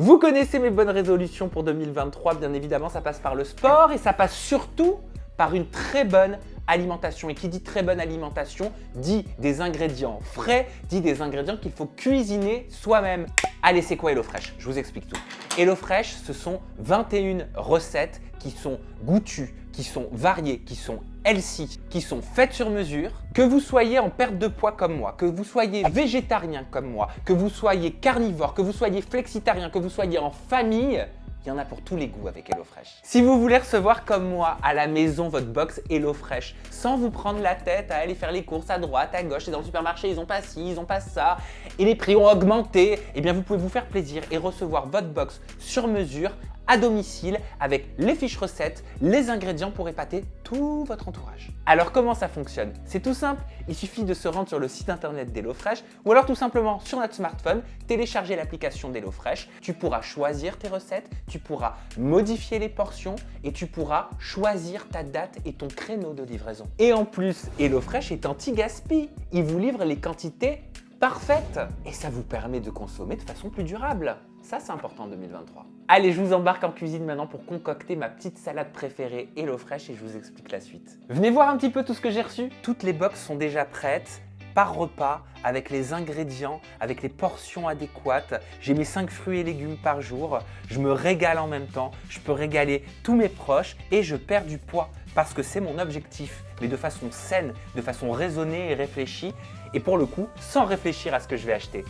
Vous connaissez mes bonnes résolutions pour 2023, bien évidemment, ça passe par le sport et ça passe surtout par une très bonne alimentation. Et qui dit très bonne alimentation dit des ingrédients frais, dit des ingrédients qu'il faut cuisiner soi-même. Allez, c'est quoi HelloFresh? Je vous explique tout. HelloFresh, ce sont 21 recettes qui sont goûtues, qui sont variées, qui sont healthy, qui sont faites sur mesure. Que vous soyez en perte de poids comme moi, que vous soyez végétarien comme moi, que vous soyez carnivore, que vous soyez flexitarien, que vous soyez en famille, il y en a pour tous les goûts avec HelloFresh. Si vous voulez recevoir comme moi à la maison votre box HelloFresh sans vous prendre la tête à aller faire les courses à droite, à gauche et dans le supermarché, ils ont pas ci, ils ont pas ça et les prix ont augmenté, eh bien vous pouvez vous faire plaisir et recevoir votre box sur mesure à domicile avec les fiches recettes, les ingrédients pour épater tout votre entourage. Alors comment ça fonctionne? C'est tout simple, il suffit de se rendre sur le site internet d'HelloFresh ou alors tout simplement sur notre smartphone, télécharger l'application d'HelloFresh. Tu pourras choisir tes recettes, tu pourras modifier les portions et tu pourras choisir ta date et ton créneau de livraison. Et en plus, HelloFresh est anti-gaspi, il vous livre les quantités parfaites et ça vous permet de consommer de façon plus durable. Ça, c'est important en 2023. Allez, je vous embarque en cuisine maintenant pour concocter ma petite salade préférée HelloFresh et je vous explique la suite. Venez voir un petit peu tout ce que j'ai reçu. Toutes les box sont déjà prêtes par repas avec les ingrédients, avec les portions adéquates. J'ai mes 5 fruits et légumes par jour. Je me régale en même temps. Je peux régaler tous mes proches et je perds du poids parce que c'est mon objectif, mais de façon saine, de façon raisonnée et réfléchie et pour le coup, sans réfléchir à ce que je vais acheter.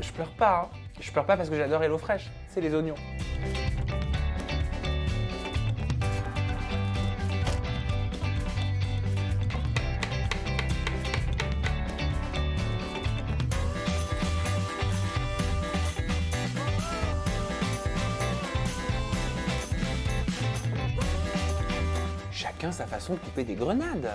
Je pleure pas, hein. Je pleure pas parce que j'adore HelloFresh, c'est les oignons. Chacun sa façon de couper des grenades.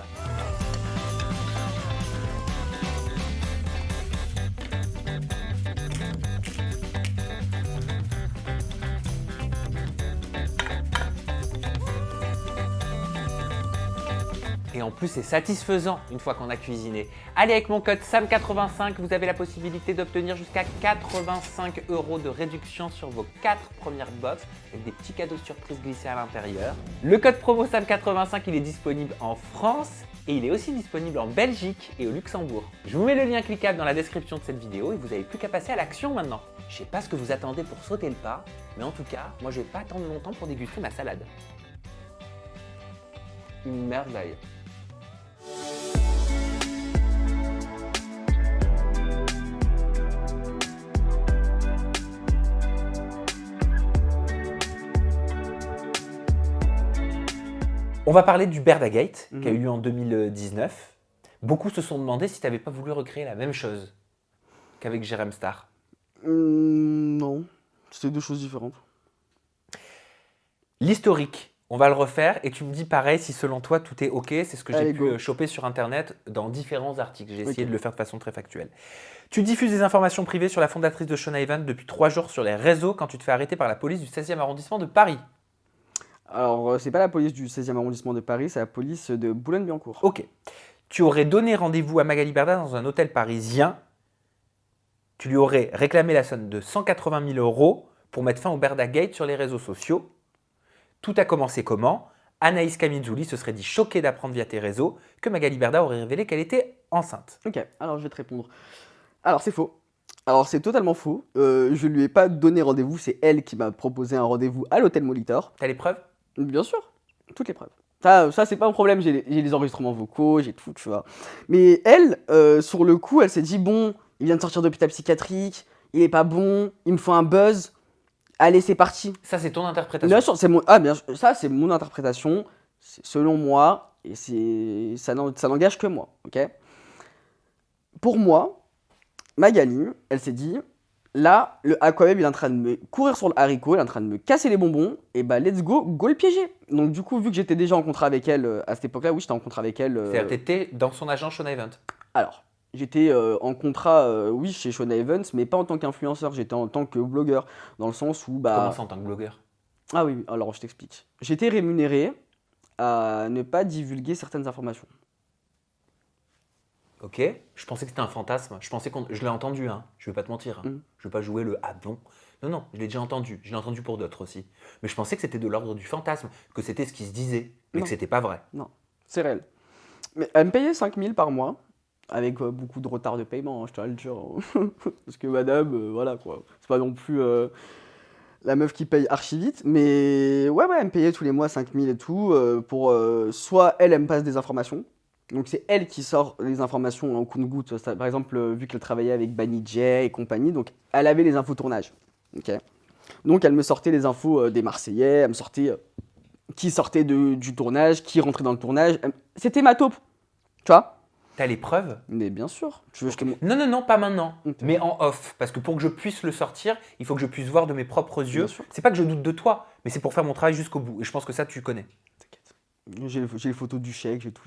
Et en plus, c'est satisfaisant une fois qu'on a cuisiné. Allez, avec mon code SAM85, vous avez la possibilité d'obtenir jusqu'à 85 € de réduction sur vos 4 premières box avec des petits cadeaux surprises glissés à l'intérieur. Le code promo SAM85, il est disponible en France et il est aussi disponible en Belgique et au Luxembourg. Je vous mets le lien cliquable dans la description de cette vidéo et vous n'avez plus qu'à passer à l'action maintenant. Je sais pas ce que vous attendez pour sauter le pas, mais en tout cas, moi je vais pas attendre longtemps pour déguster ma salade. Une merveille. On va parler du Berdagate qui a eu lieu en 2019. Beaucoup se sont demandé si tu n'avais pas voulu recréer la même chose qu'avec Jérém Star. Non, c'était deux choses différentes. L'historique, on va le refaire et tu me dis pareil si selon toi tout est OK. C'est ce que j'ai pu choper sur internet dans différents articles. J'ai essayé de le faire de façon très factuelle. Tu diffuses des informations privées sur la fondatrice de Shona Evans depuis 3 jours sur les réseaux quand tu te fais arrêter par la police du 16e arrondissement de Paris. Alors, c'est pas la police du 16e arrondissement de Paris, c'est la police de Boulogne-Billancourt. Ok. Tu aurais donné rendez-vous à Magali Berda dans un hôtel parisien. Tu lui aurais réclamé la somme de 180 000 € pour mettre fin au Berdagate sur les réseaux sociaux. Tout a commencé comment? Anaïs Kamidzouli se serait dit choquée d'apprendre via tes réseaux que Magali Berda aurait révélé qu'elle était enceinte. Ok, alors je vais te répondre. Alors, c'est faux. Alors, c'est totalement faux. Je lui ai pas donné rendez-vous, c'est elle qui m'a proposé un rendez-vous à l'hôtel Molitor. T'as les preuves? Bien sûr, toutes les preuves. Ça c'est pas un problème, j'ai les enregistrements vocaux, j'ai tout, tu vois. Mais elle, sur le coup, elle s'est dit, bon, il vient de sortir d'hôpital psychiatrique, il est pas bon, il me faut un buzz. Allez, c'est parti. Ça, c'est ton interprétation. Bien sûr, ça c'est mon interprétation, c'est selon moi, et ça n'engage que moi, ok? Pour moi, Magali, elle s'est dit, là, le Aquaweb il est en train de me courir sur le haricot, il est en train de me casser les bonbons, et bah let's go le piéger. Donc du coup, vu que j'étais déjà en contrat avec elle à cette époque-là, oui, j'étais en contrat avec elle. C'est-à-dire que t'étais dans son agent Shona Evans. Alors, j'étais en contrat, oui, chez Shona Evans, mais pas en tant qu'influenceur, j'étais en tant que blogueur, dans le sens où bah. Comment ça en tant que blogueur? Ah oui, alors je t'explique. J'étais rémunéré à ne pas divulguer certaines informations. Ok, je pensais que c'était un fantasme. Je pensais qu'on, je l'ai entendu, hein. Je vais pas te mentir, hein. Mm. Je vais pas jouer le ah bon. Non, non, je l'ai déjà entendu. Je l'ai entendu pour d'autres aussi. Mais je pensais que c'était de l'ordre du fantasme, que c'était ce qui se disait, mais Non. que c'était pas vrai. Non, c'est réel. Mais elle me payait 5 000 par mois, avec beaucoup de retard de paiement, hein, je te le dire. Parce que madame, voilà quoi. C'est pas non plus la meuf qui paye archi vite. Mais ouais, elle me payait tous les mois 5 000 et tout. Pour soit elle me passe des informations. Donc c'est elle qui sort les informations en compte-gouttes. Par exemple, vu qu'elle travaillait avec Banny J et compagnie, donc elle avait les infos tournage. Ok. Donc elle me sortait les infos des Marseillais, elle me sortait qui sortait du tournage, qui rentrait dans le tournage. C'était ma taupe, tu vois. T'as les preuves? Mais bien sûr. Tu veux que je te Non, non, non, pas maintenant, Ok. mais en off. Parce que pour que je puisse le sortir, il faut que je puisse voir de mes propres yeux. Bien sûr. C'est pas que je doute de toi, mais c'est pour faire mon travail jusqu'au bout. Et je pense que ça, tu connais. T'inquiète. J'ai les photos du chèque, j'ai tout.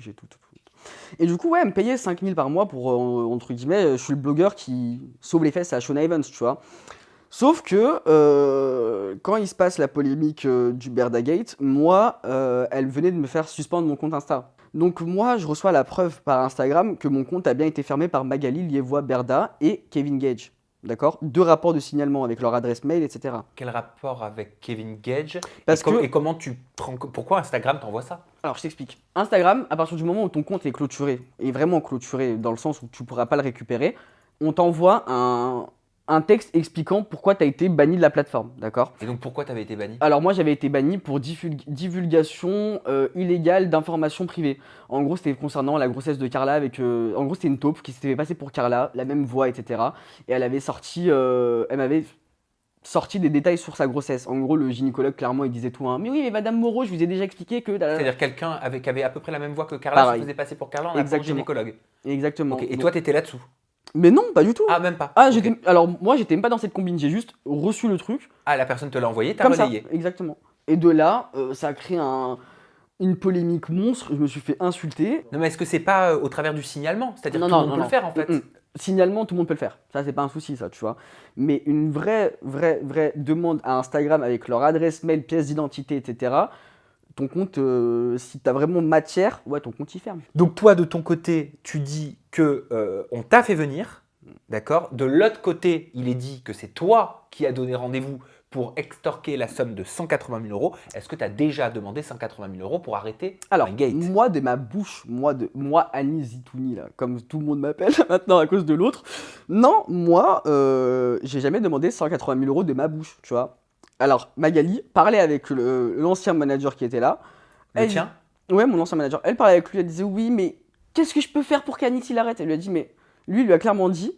Et du coup, ouais, elle me payait 5 000 par mois pour, entre guillemets, je suis le blogueur qui sauve les fesses à Sean Evans, tu vois. Sauf que quand il se passe la polémique du Berdagate, moi, elle venait de me faire suspendre mon compte Insta. Donc moi, je reçois la preuve par Instagram que mon compte a bien été fermé par Magali Liévois Berda et Kevin Gage. D'accord? 2 rapports de signalement avec leur adresse mail, etc. Quel rapport avec Kevin Gage? Parce et, que- et comment tu prends. Pourquoi Instagram t'envoie ça? Alors, je t'explique. Instagram, à partir du moment où ton compte est clôturé, est vraiment clôturé dans le sens où tu ne pourras pas le récupérer, on t'envoie un texte expliquant pourquoi tu as été banni de la plateforme, d'accord? Et donc pourquoi t'avais été banni? Alors moi j'avais été banni pour divulgation illégale d'informations privées. En gros c'était concernant la grossesse de Carla avec... en gros c'était une taupe qui s'était fait passer pour Carla, la même voix, etc. Et elle avait sorti... elle m'avait sorti des détails sur sa grossesse. En gros le gynécologue clairement il disait tout, hein. Mais oui mais Madame Moreau, je vous ai déjà expliqué que... C'est-à-dire quelqu'un qui avait à peu près la même voix que Carla Pareil. se faisait passer pour Carla en appelant le Exactement. gynécologue. Exactement. Ok, et Donc- toi t'étais là-dessous? Mais non, pas du tout. Ah, même pas. Ah, Ok. alors moi j'étais même pas dans cette combine, j'ai juste reçu le truc. Ah, la personne te l'a envoyé, t'as Comme relayé. ça, exactement. Et de là, ça a créé une polémique monstre, je me suis fait insulter. Non, mais est-ce que c'est pas au travers du signalement? C'est-à-dire que Non, tout le non, monde non, peut non. le faire en fait. Signalement, tout le monde peut le faire. Ça, c'est pas un souci, ça, tu vois. Mais une vraie demande à Instagram avec leur adresse mail, pièce d'identité, etc. Ton compte, si t'as vraiment matière, ouais, ton compte il ferme. Donc toi, de ton côté, tu dis que on t'a fait venir, d'accord? De l'autre côté, il est dit que c'est toi qui as donné rendez-vous pour extorquer la somme de 180 000 euros. Est-ce que tu as déjà demandé 180 000 euros pour arrêter Alors, un gate? moi, de ma bouche, moi, Annie Zitouni, là, comme tout le monde m'appelle maintenant à cause de l'autre, non, moi, j'ai jamais demandé 180 000 euros de ma bouche, tu vois. Alors, Magali parlait avec l'ancien manager qui était là. Le Elle- tien? Ouais, mon ancien manager. Elle parlait avec lui, elle disait oui, mais qu'est-ce que je peux faire pour qu'Annie il arrête? Elle lui a dit, mais lui, il lui a clairement dit,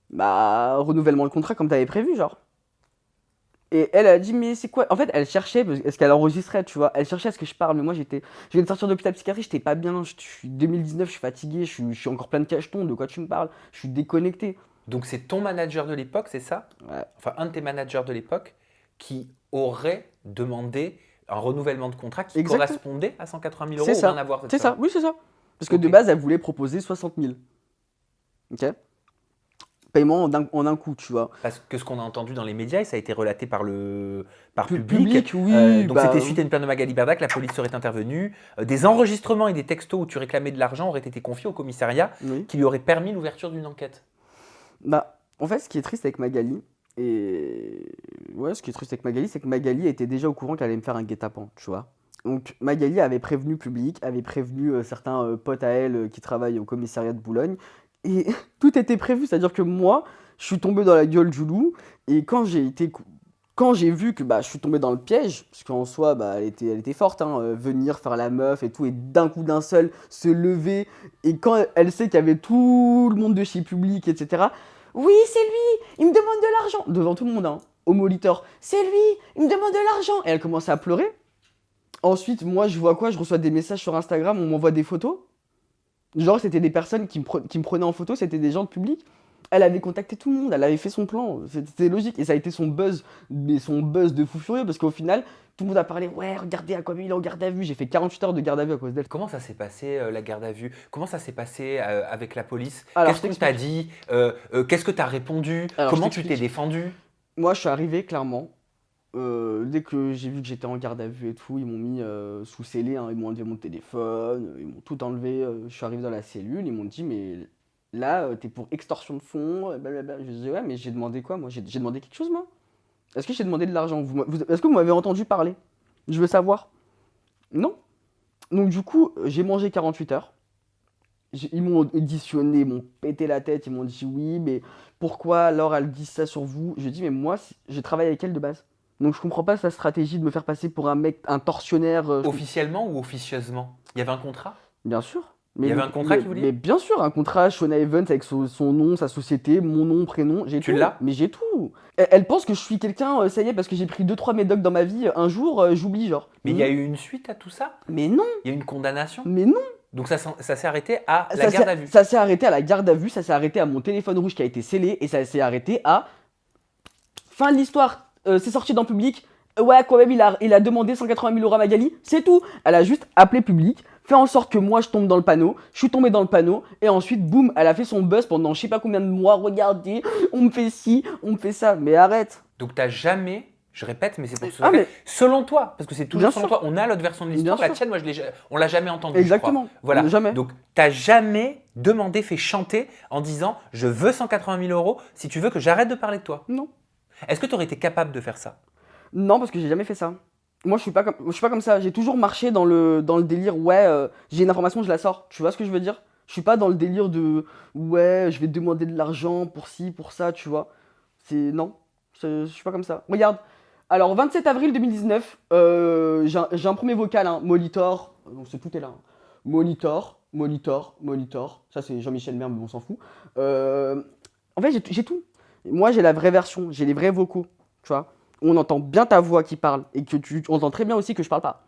bah, renouvellement le contrat comme t'avais prévu, genre. Et elle a dit, mais c'est quoi? En fait, elle cherchait, est-ce qu'elle enregistrait, tu vois? Elle cherchait à ce que je parle, mais moi, je viens de sortir d'hôpital psychiatrique, j'étais pas bien, je suis 2019, je suis fatigué, je suis encore plein de cachetons, de quoi tu me parles? Je suis déconnecté. Donc c'est ton manager de l'époque, c'est ça? Ouais. Enfin, un de tes managers de l'époque qui aurait demandé un renouvellement de contrat qui Exact. correspondait à 180 000 euros C'est ou ça. rien à voir cette C'est ça, somme? oui, c'est ça. Parce que de Ok. base, elle voulait proposer 60 000. Ok? Paiement en un coup, tu vois. Parce que ce qu'on a entendu dans les médias, et ça a été relaté par public, Public, oui. donc bah, c'était suite à une plainte de Magali Berda que la police serait intervenue. Des enregistrements et des textos où tu réclamais de l'argent auraient été confiés au commissariat oui. qui lui auraient permis l'ouverture d'une enquête. Bah, en fait, ce qui est triste avec Magali, c'est que Magali était déjà au courant qu'elle allait me faire un guet-apens, tu vois. Donc Magali avait prévenu public, avait prévenu certains potes à elle qui travaillent au commissariat de Boulogne, et tout était prévu, c'est-à-dire que moi, je suis tombé dans la gueule du loup, et quand j'ai vu que bah, je suis tombé dans le piège, parce qu'en soi, bah, elle était forte, hein, venir faire la meuf et tout, et d'un coup d'un seul, se lever, et quand elle sait qu'il y avait tout le monde de chez Public, etc. Oui, c'est lui, il me demande de au l'argent, devant tout le monde, hein, au moniteur. C'est lui, il me demande de l'argent. Et elle commence à pleurer. Ensuite, moi, je vois quoi? Je reçois des messages sur Instagram, on m'envoie des photos. Genre, c'était des personnes qui me prenaient en photo, c'était des gens de public. Elle avait contacté tout le monde, elle avait fait son plan, c'était logique. Et ça a été son buzz, mais son buzz de fou furieux, parce qu'au final, tout le monde a parlé, ouais, regardez à quoi il est en garde à vue. J'ai fait 48 heures de garde à vue à cause d'elle. Comment ça s'est passé la garde à vue? Comment ça s'est passé avec la police? Alors, Qu'est-ce je qu'on t'a dit? Qu'est-ce que t'as répondu? Alors, Comment je tu t'es t'explique. défendu? Moi, je suis arrivé clairement. Dès que j'ai vu que j'étais en garde à vue et tout, ils m'ont mis sous scellé, hein, ils m'ont enlevé mon téléphone, ils m'ont tout enlevé. Je suis arrivé dans la cellule, ils m'ont dit, mais Là, t'es pour extorsion de fonds, blablabla. Je dis, ouais, mais j'ai demandé quoi, moi? J'ai demandé quelque chose, moi? Est-ce que j'ai demandé de l'argent? Est-ce que vous m'avez entendu parler? Je veux savoir. Non. Donc, du coup, j'ai mangé 48 heures. Ils m'ont auditionné, ils m'ont pété la tête, ils m'ont dit oui, mais pourquoi alors elle dit ça sur vous? Je dis, mais moi, j'ai travaillé avec elle de base. Donc, je comprends pas sa stratégie de me faire passer pour un mec, un tortionnaire. Officiellement ou officieusement? Il y avait un contrat? Bien sûr. Il y avait un contrat qui vous liait? Mais bien sûr, un contrat Shona Evans avec son nom, sa société, mon nom, prénom, j'ai tout. Tu l'as? Mais j'ai tout. Elle pense que je suis quelqu'un, ça y est, parce que j'ai pris 2-3 médocs dans ma vie, un jour, j'oublie, genre. Mais il y a eu une suite à tout ça? Mais non, Il y a eu une condamnation? mais non. Donc ça s'est arrêté à la garde à vue? Ça s'est arrêté à la garde à vue, ça s'est arrêté à mon téléphone rouge qui a été scellé, et ça s'est arrêté à... Fin de l'histoire, c'est sorti dans public. Ouais, quand même, il a demandé 180 000 € à Magali, c'est tout. Elle a juste appelé public, fait en sorte que moi je tombe dans le panneau, je suis tombé dans le panneau, et ensuite, boum, elle a fait son buzz pendant je sais pas combien de mois. Regardez, on me fait ci, on me fait ça, mais arrête. Donc t'as jamais, je répète, mais c'est pour que ce Ah, soit mais- fait, selon toi, parce que c'est toujours Bien selon sûr. toi, on a l'autre version de l'histoire, Bien la sûr. tienne, moi on l'a jamais entendue. Exactement. Je crois. Voilà. Jamais. Donc t'as jamais demandé, fait chanter en disant je veux 180 000 € si tu veux que j'arrête de parler de toi. Non. Est-ce que tu aurais été capable de faire ça? Non, parce que j'ai jamais fait ça. Moi, je suis pas comme ça. J'ai toujours marché dans le délire, ouais, j'ai une information, je la sors. Tu vois ce que je veux dire? Je suis pas dans le délire de, ouais, je vais te demander de l'argent pour ci, pour ça, tu vois. Non, je suis pas comme ça. Regarde. Alors, 27 avril 2019, j'ai un premier vocal, hein, Molitor. Donc, tout est là. Hein. Molitor. Ça, c'est Jean-Michel Merle, mais on s'en fout. En fait, j'ai tout. Moi, j'ai la vraie version, j'ai les vrais vocaux, tu vois. On entend bien ta voix qui parle et que tu entends très bien aussi que je parle pas.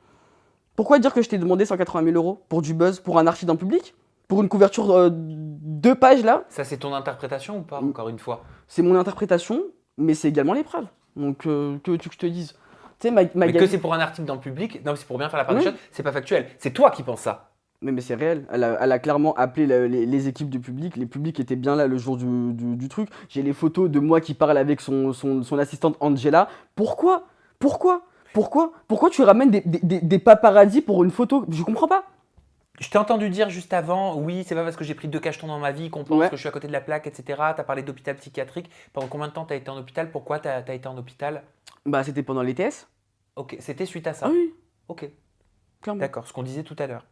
Pourquoi dire que je t'ai demandé 180 000 € pour du buzz, pour un article en public? Pour une couverture 2 pages là? Ça c'est ton interprétation ou pas, Mm. encore une fois? C'est mon interprétation, mais c'est également les preuves. Donc, que veux-tu que je te dise? Tu sais, Mais que Magali. c'est pour un article dans le public, non, c'est pour bien faire la part Oui. des choses, c'est pas factuel. C'est toi qui penses ça. Mais c'est réel. Elle a clairement appelé les équipes du public. Les publics étaient bien là le jour du truc. J'ai les photos de moi qui parle avec son assistante Angela. Pourquoi tu ramènes des paparazzis pour une photo? Je comprends pas. Je t'ai entendu dire juste avant, oui, c'est pas parce que j'ai pris 2 cachetons dans ma vie qu'on pense Ouais. que je suis à côté de la plaque, etc. T'as parlé d'hôpital psychiatrique. Pendant combien de temps t'as été en hôpital? Pourquoi t'as été en hôpital? Bah, c'était pendant les TS. Ok, c'était suite à ça. Ah oui, Ok, clairement. d'accord, ce qu'on disait tout à l'heure.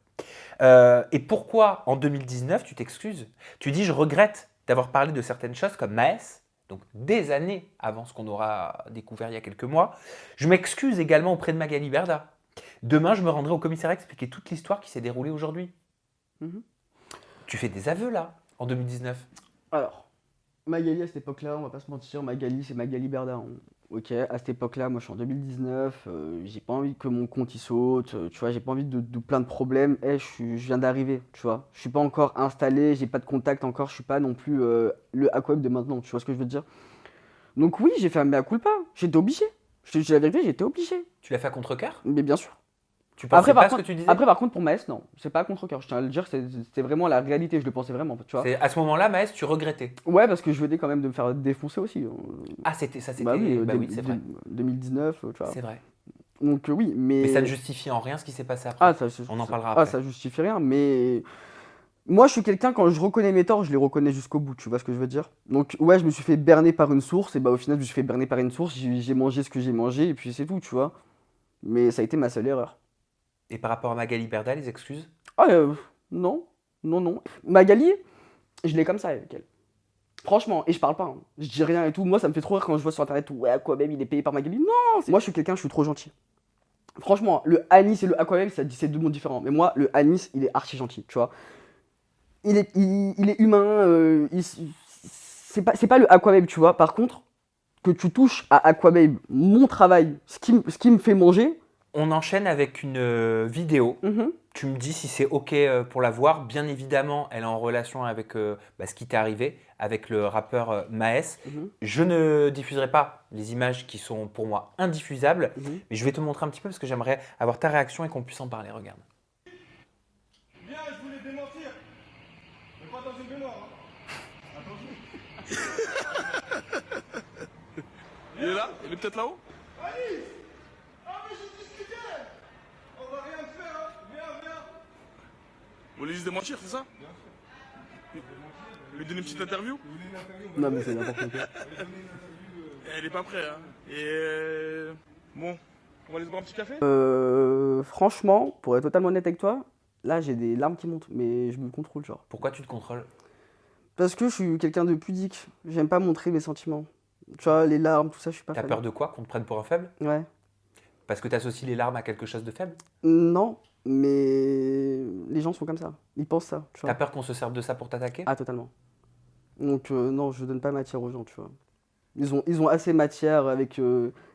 Et pourquoi en 2019 tu t'excuses? Tu dis je regrette d'avoir parlé de certaines choses comme Maës, donc des années avant ce qu'on aura découvert il y a quelques mois. Je m'excuse également auprès de Magali Berda. Demain, je me rendrai au commissariat expliquer toute l'histoire qui s'est déroulée aujourd'hui. Mhm. Tu fais des aveux là, en 2019. Alors, Magali à cette époque-là, on va pas se mentir, Magali c'est Magali Berda. Hein. Ok, à cette époque-là, moi je suis en 2019, j'ai pas envie que mon compte il saute, tu vois, j'ai pas envie de plein de problèmes. Je viens d'arriver, tu vois, je suis pas encore installé, j'ai pas de contact encore, je suis pas non plus le Aquaweb de maintenant, tu vois ce que je veux dire. Donc oui, j'ai fait un mea culpa, j'étais obligé. Je te dis la vérité, j'étais obligé. Tu l'as fait à contre-cœur? Mais bien sûr. Tu pensais Par pas ce contre, que tu disais? après, par contre, pour Maës, non, c'est pas à contre-cœur. Je tiens à le dire, c'était vraiment la réalité, je le pensais vraiment, tu vois. À ce moment-là, Maës, tu regrettais. Ouais, parce que je venais quand même de me faire défoncer aussi. Ah, c'était ça, c'était. Bah oui, C'est vrai. 2019, tu vois. C'est vrai. Donc oui, mais... Mais ça ne justifie en rien ce qui s'est passé après. Ah, On en parlera Ah, après. ça justifie rien, mais... Moi, je suis quelqu'un, quand je reconnais mes torts, je les reconnais jusqu'au bout, tu vois ce que je veux dire? Donc, ouais, je me suis fait berner par une source, et bah au final, je me suis fait berner par une source, j'ai mangé ce que j'ai mangé, et puis c'est tout, tu vois. Mais ça a été ma seule erreur. Et par rapport à Magali Berda, les excuses? Ah, non. Magali, je l'ai comme ça avec elle. Franchement, et je parle pas, hein. Je dis rien et tout. Moi, ça me fait trop rire quand je vois sur internet, ouais, Aquabem, il est payé par Magali. Non, moi, je suis quelqu'un, je suis trop gentil. Franchement, le Anis et le Aquabem, c'est deux mondes différents. Mais moi, le Anis, il est archi gentil, tu vois. Il est humain, c'est pas le Aquabem, tu vois. Par contre, que tu touches à Aquabem, mon travail, ce qui me fait manger. On enchaîne avec une vidéo. Mhm. Tu me dis si c'est OK pour la voir. Bien évidemment, elle est en relation avec ce qui t'est arrivé, avec le rappeur Maës. Mhm. Je ne diffuserai pas les images qui sont pour moi indiffusables, Mhm. mais je vais te montrer un petit peu parce que j'aimerais avoir ta réaction et qu'on puisse en parler. Regarde. Bien, je voulais démentir. Mais pas dans une baignoire. Hein. Attention. Il est là? Il est peut-être là-haut? Alice. Ah, mais je discutais. On va rien te faire. Hein. Viens. Vous voulez juste démentir, c'est ça? Lui donner une petite interview? Non, mais c'est n'importe quoi. Elle est pas prête, hein. Et bon, on va aller se boire un petit café? Franchement, pour être totalement honnête avec toi, là j'ai des larmes qui montent, mais je me contrôle, genre. Pourquoi tu te contrôles? Parce que je suis quelqu'un de pudique, j'aime pas montrer mes sentiments. Tu vois, les larmes, tout ça, je suis pas T'as fan. peur de quoi? Qu'on te prenne pour un faible? Ouais. Parce que t'associes les larmes à quelque chose de faible? Non, mais les gens sont comme ça, ils pensent ça, tu T'as vois. peur qu'on se serve de ça pour t'attaquer? Ah, totalement. Donc non, je donne pas matière aux gens, tu vois. Ils ont assez matière avec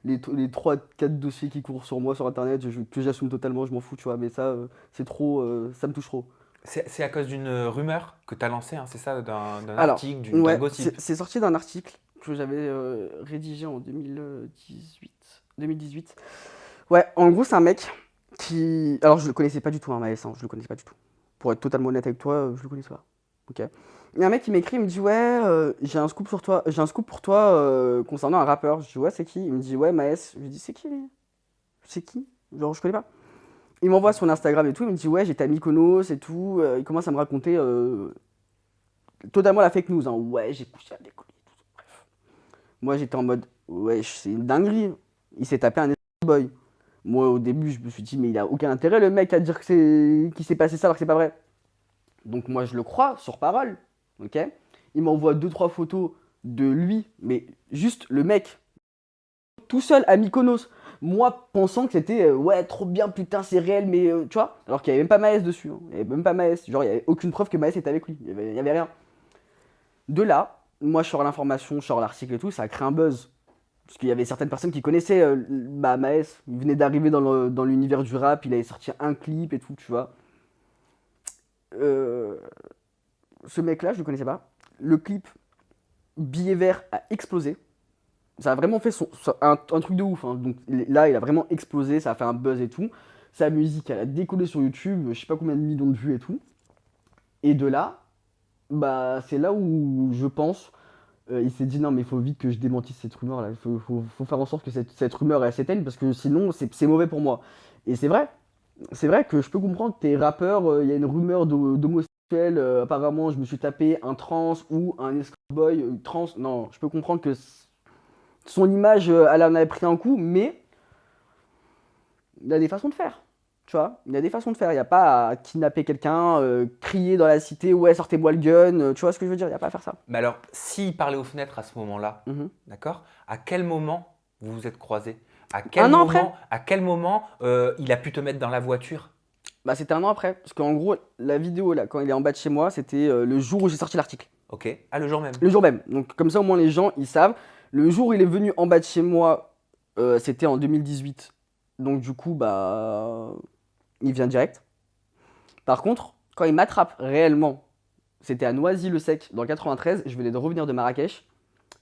les 3-4 dossiers qui courent sur moi sur internet, que j'assume totalement, je m'en fous, tu vois. Mais ça, c'est trop, ça me touche trop. C'est à cause d'une rumeur que t'as lancée, hein, c'est ça, d'un Alors, article, d'un ouais, gossip. c'est sorti d'un article que j'avais rédigé en 2018. Ouais, en gros, c'est un mec qui. Alors, je le connaissais pas du tout, hein, Maës, hein, je le connaissais pas du tout. Pour être totalement honnête avec toi, je le connaissais pas. Ok. Il y a un mec qui m'écrit, il me dit ouais, j'ai un scoop sur toi, j'ai un scoop pour toi concernant un rappeur. Je dis ouais, c'est qui? Il me dit ouais, Maës. Je lui dis c'est qui lui? C'est qui? Genre, je connais pas. Il m'envoie son Instagram et tout, il me dit ouais, j'étais à Mykonos et tout. Il commence à me raconter totalement la fake news, hein. Ouais, j'ai couché avec lui. Bref. Moi, j'étais en mode ouais, c'est une dinguerie. Il s'est tapé un boy. Moi, au début, je me suis dit mais il a aucun intérêt le mec à dire qu'il s'est passé ça alors que c'est pas vrai. Donc moi, je le crois sur parole. Ok, il m'envoie 2-3 photos de lui, mais juste le mec tout seul à Mykonos. Moi pensant que c'était ouais, trop bien, putain, c'est réel, mais tu vois, alors qu'il n'y avait même pas Maës dessus, hein. Il n'y avait même pas Maës, genre il n'y avait aucune preuve que Maës était avec lui, il y avait rien. De là, moi je sors l'information, je sors l'article et tout, ça a créé un buzz. Parce qu'il y avait certaines personnes qui connaissaient Maës, il venait d'arriver dans l'univers du rap, il avait sorti un clip et tout, tu vois. Euh, Ce mec-là, je le connaissais pas. Le clip Billet vert a explosé. Ça a vraiment fait un truc de ouf, hein. Donc là, il a vraiment explosé, ça a fait un buzz et tout. Sa musique, elle a décollé sur YouTube, je sais pas combien de millions de vues et tout. Et de là, bah c'est là où je pense, il s'est dit non mais il faut vite que je démentisse cette rumeur là. Il faut faire en sorte que cette rumeur elle s'éteigne parce que sinon c'est mauvais pour moi. Et c'est vrai. C'est vrai que je peux comprendre que t'es rappeur, il y a une rumeur d'homosexuel, apparemment je me suis tapé un trans ou un escort boy trans. Non, je peux comprendre que son image, elle en avait pris un coup, mais il y a des façons de faire. Tu vois, il y a des façons de faire. Il n'y a pas à kidnapper quelqu'un, crier dans la cité, ouais, sortez-moi le gun. Tu vois ce que je veux dire? Il n'y a pas à faire ça. Mais alors, s'il parlait aux fenêtres à ce moment-là, Mhm. d'accord? À quel moment vous vous êtes croisés? Un an après. À quel moment il a pu te mettre dans la voiture? Bah, c'était un an après. Parce qu'en gros, la vidéo, là, quand il est en bas de chez moi, c'était le jour où j'ai sorti l'article. Ok. Ah, le jour même. Le jour même. Donc, comme ça, au moins, les gens, ils savent. Le jour où il est venu en bas de chez moi, c'était en 2018. Donc, du coup, bah, il vient direct. Par contre, quand il m'attrape réellement, c'était à Noisy-le-Sec, dans le 93. Je venais de revenir de Marrakech.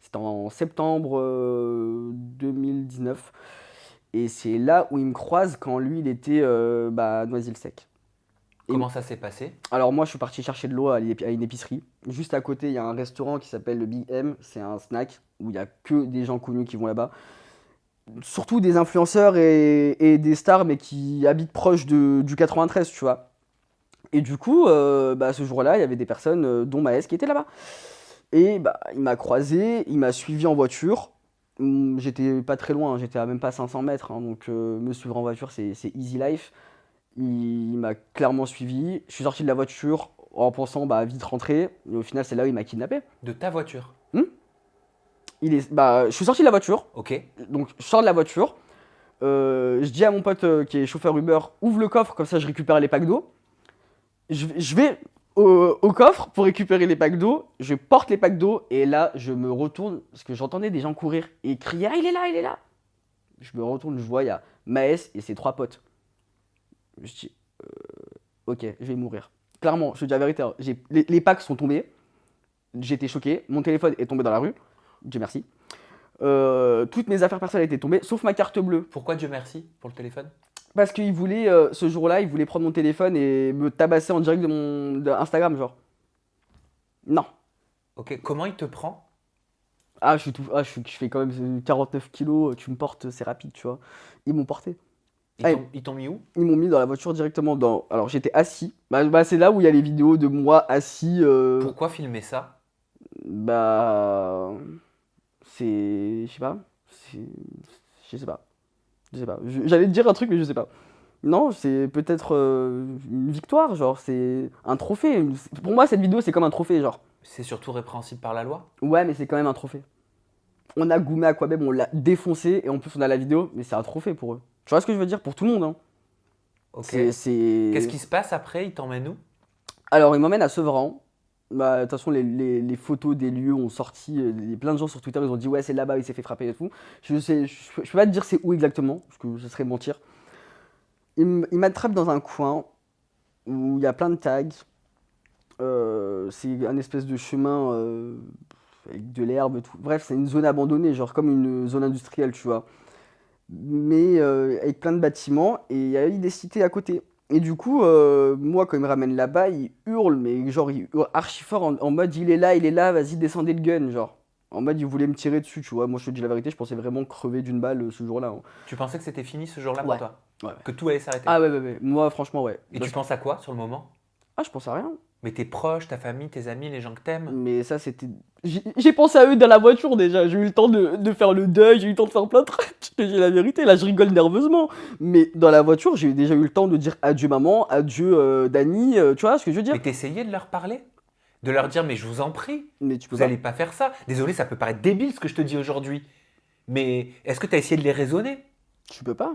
C'était en septembre 2019. Et c'est là où il me croise quand lui, il était à Noisy-le-Sec. Comment ça s'est passé? Alors moi, je suis parti chercher de l'eau à une épicerie. Juste à côté, il y a un restaurant qui s'appelle le Big M. C'est un snack où il n'y a que des gens connus qui vont là-bas. Surtout des influenceurs et des stars, mais qui habitent proche du 93, tu vois. Et du coup, ce jour-là, il y avait des personnes, dont Maës, qui étaient là-bas. Et bah, il m'a croisé, il m'a suivi en voiture. J'étais pas très loin, hein, j'étais à même pas 500 mètres. Hein, donc me suivre en voiture, c'est easy life. Il m'a clairement suivi. Je suis sorti de la voiture en pensant vite rentrer. Et au final, c'est là où il m'a kidnappé. De ta voiture? Je suis sorti de la voiture. Ok. Donc je sors de la voiture. Je dis à mon pote qui est chauffeur Uber, ouvre le coffre, comme ça je récupère les packs d'eau. Je vais au coffre pour récupérer les packs d'eau. Je porte les packs d'eau et là je me retourne parce que j'entendais des gens courir et crier ah il est là, il est là. Je me retourne, je vois il y a Maës et ses 3 potes. Je dis ok, je vais mourir. Clairement, je te dis la vérité, hein, les packs sont tombés. J'étais choqué, mon téléphone est tombé dans la rue. Dieu merci. Toutes mes affaires personnelles étaient tombées, sauf ma carte bleue. Pourquoi Dieu merci pour le téléphone? Parce qu'il voulait, ce jour-là, il voulait prendre mon téléphone et me tabasser en direct de Instagram, genre. Non. Ok. Comment il te prend? Ah, je fais quand même 49 kilos, tu me portes, c'est rapide, tu vois. Ils m'ont porté. Ils t'ont mis où? Ils m'ont mis dans la voiture directement dans. Alors j'étais assis. C'est là où il y a les vidéos de moi assis. Pourquoi filmer ça? Bah. C'est. Je sais pas. C'est. Je sais pas. Je sais pas. J'allais te dire un truc, mais je sais pas. Non, c'est peut-être une victoire, genre, c'est un trophée. Pour moi, cette vidéo, c'est comme un trophée, genre. C'est surtout répréhensible par la loi? Ouais, mais c'est quand même un trophée. On a Goumé Aquabeb, on l'a défoncé, et en plus, on a la vidéo, mais c'est un trophée pour eux. Tu vois ce que je veux dire? Pour tout le monde, hein. Ok. C'est. Qu'est-ce qui se passe après? Ils t'emmènent où? Alors, ils m'emmènent à Sevran. Bah, de toute façon, les photos des lieux ont sorti. Plein de gens sur Twitter, ils ont dit, ouais, c'est là-bas, il s'est fait frapper et tout. Je peux pas te dire c'est où exactement, parce que ce serait mentir. Ils m'attrapent dans un coin où il y a plein de tags. C'est un espèce de chemin avec de l'herbe et tout. Bref, c'est une zone abandonnée, genre comme une zone industrielle, tu vois. Mais avec plein de bâtiments et il y a eu des cités à côté. Et du coup, moi, quand ils me ramènent là-bas, ils hurlent, mais genre, ils hurlent archi fort en mode il est là, vas-y, descendez le gun, genre. En mode, ils voulaient me tirer dessus, tu vois. Moi, je te dis la vérité, je pensais vraiment crever d'une balle ce jour-là, hein. Tu pensais que c'était fini ce jour-là Ouais. pour toi? Ouais. Que tout allait s'arrêter? Ah ouais. Moi, franchement, ouais. Et Parce- tu penses à quoi sur le moment? Ah, je pense à rien. Mais tes proches, ta famille, tes amis, les gens que t'aimes? Mais ça, c'était. J'ai pensé à eux dans la voiture déjà. J'ai eu le temps de faire le deuil, j'ai eu le temps de faire plein de trucs. Je te dis la vérité, là, je rigole nerveusement. Mais dans la voiture, j'ai déjà eu le temps de dire adieu maman, adieu Dani, tu vois ce que je veux dire? Mais t'essayais de leur parler? De leur dire, mais je vous en prie, Mais tu peux vous pas. allez pas faire ça. Désolé, ça peut paraître débile ce que je te dis aujourd'hui. Mais est-ce que t'as essayé de les raisonner? Tu peux pas.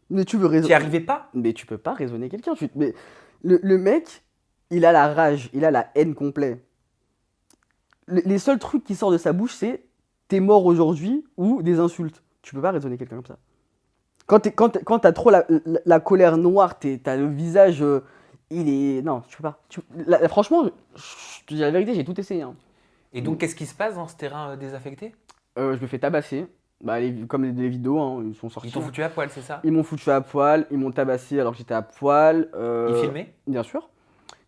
Mais tu veux T'y raisonner. arrivais pas? Mais tu peux pas raisonner quelqu'un. Mais le mec, il a la rage, il a la haine complète. Les seuls trucs qui sortent de sa bouche, c'est t'es mort aujourd'hui ou des insultes. Tu peux pas raisonner quelqu'un comme ça. Quand t'as trop la colère noire, t'as le visage. Il est. Non, tu peux pas. Franchement, je te dis la vérité, j'ai tout essayé, hein. Et donc, qu'est-ce qui se passe dans ce terrain désaffecté? Je me fais tabasser. Bah, comme les vidéos, hein, ils sont sortis. Ils t'ont foutu à poil, c'est ça? Ils m'ont foutu à poil, ils m'ont tabassé alors que j'étais à poil. Ils filmaient? Bien sûr.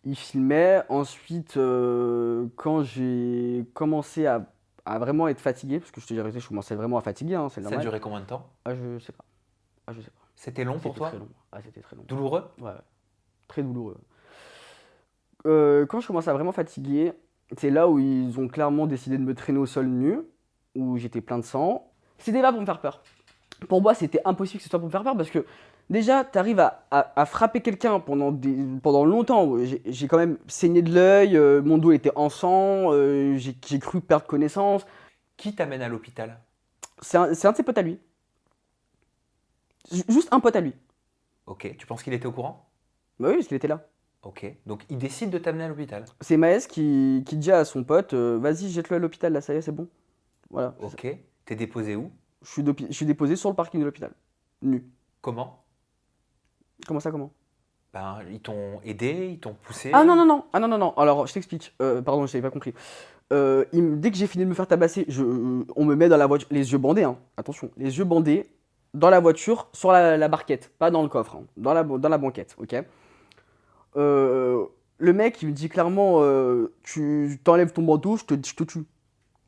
Ils filmaient. Ensuite, quand j'ai commencé à vraiment être fatigué, parce que je te dirais, je commençais vraiment à fatiguer, hein, c'est Ça a normal. duré combien de temps? Ah, je sais pas. Ah, je sais pas. C'était long pour C'était toi? très long. Ah, c'était très long. Douloureux? Ouais, très douloureux. Quand je commence à vraiment fatiguer, c'est là où ils ont clairement décidé de me traîner au sol nu, où j'étais plein de sang. C'était pas pour me faire peur. Pour moi, c'était impossible que ce soit pour me faire peur parce que déjà, tu arrives à frapper quelqu'un pendant longtemps. J'ai quand même saigné de l'œil, mon dos était en sang, j'ai cru perdre connaissance. Qui t'amène à l'hôpital? C'est un de ses potes à lui. Juste un pote à lui. Ok, tu penses qu'il était au courant? Bah oui, parce qu'il était là. Ok, donc il décide de t'amener à l'hôpital. C'est Maës qui dit à son pote vas-y, jette-le à l'hôpital, là, ça y est, c'est bon. Voilà. Ok, t'es déposé où? Je suis déposé sur le parking de l'hôpital. Nu. Comment? Comment ça, comment? Ben, ils t'ont aidé, ils t'ont poussé. Ah non, non, non. Ah non, non, non. Alors, je t'explique. Pardon, je t'avais pas compris. Dès que j'ai fini de me faire tabasser, on me met dans la voiture, les yeux bandés, hein. Attention, les yeux bandés, dans la voiture, sur la barquette, pas dans le coffre, hein. Dans la banquette, ok. Le mec, il me dit clairement, tu t'enlèves ton bandeau, je te tue.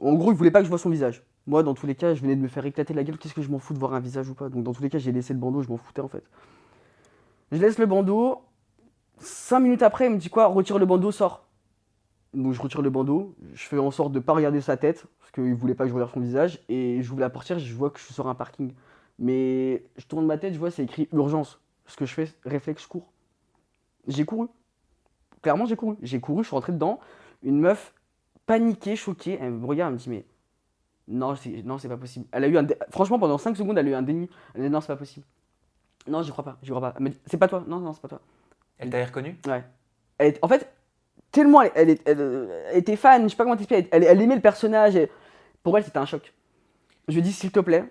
En gros, il voulait pas que je vois son visage. Moi, dans tous les cas, je venais de me faire éclater la gueule, qu'est-ce que je m'en fous de voir un visage ou pas? Donc, dans tous les cas, j'ai laissé le bandeau, je m'en foutais en fait. Je laisse le bandeau. 5 minutes après, il me dit quoi? Retire le bandeau, sors. Donc je retire le bandeau, je fais en sorte de pas regarder sa tête, parce qu'il voulait pas que je regarde son visage, et j'ouvre la portière, je vois que je suis sur un parking. Mais je tourne ma tête, je vois c'est écrit urgence. Ce que je fais, réflexe, je cours. J'ai couru. Clairement, j'ai couru. J'ai couru, je suis rentré dedans. Une meuf paniquée, choquée, elle me regarde, elle me dit mais non, c'est pas possible. Elle a eu franchement, pendant 5 secondes, elle a eu un déni. Elle a dit non, c'est pas possible. Non, j'y crois pas, j'y crois pas. Elle me dit c'est pas toi. Non, non, c'est pas toi. Elle t'a reconnu? Ouais. En fait, tellement elle était fan, je sais pas comment t'expliquer, elle aimait le personnage. Pour elle, c'était un choc. Je lui ai dit, s'il te plaît,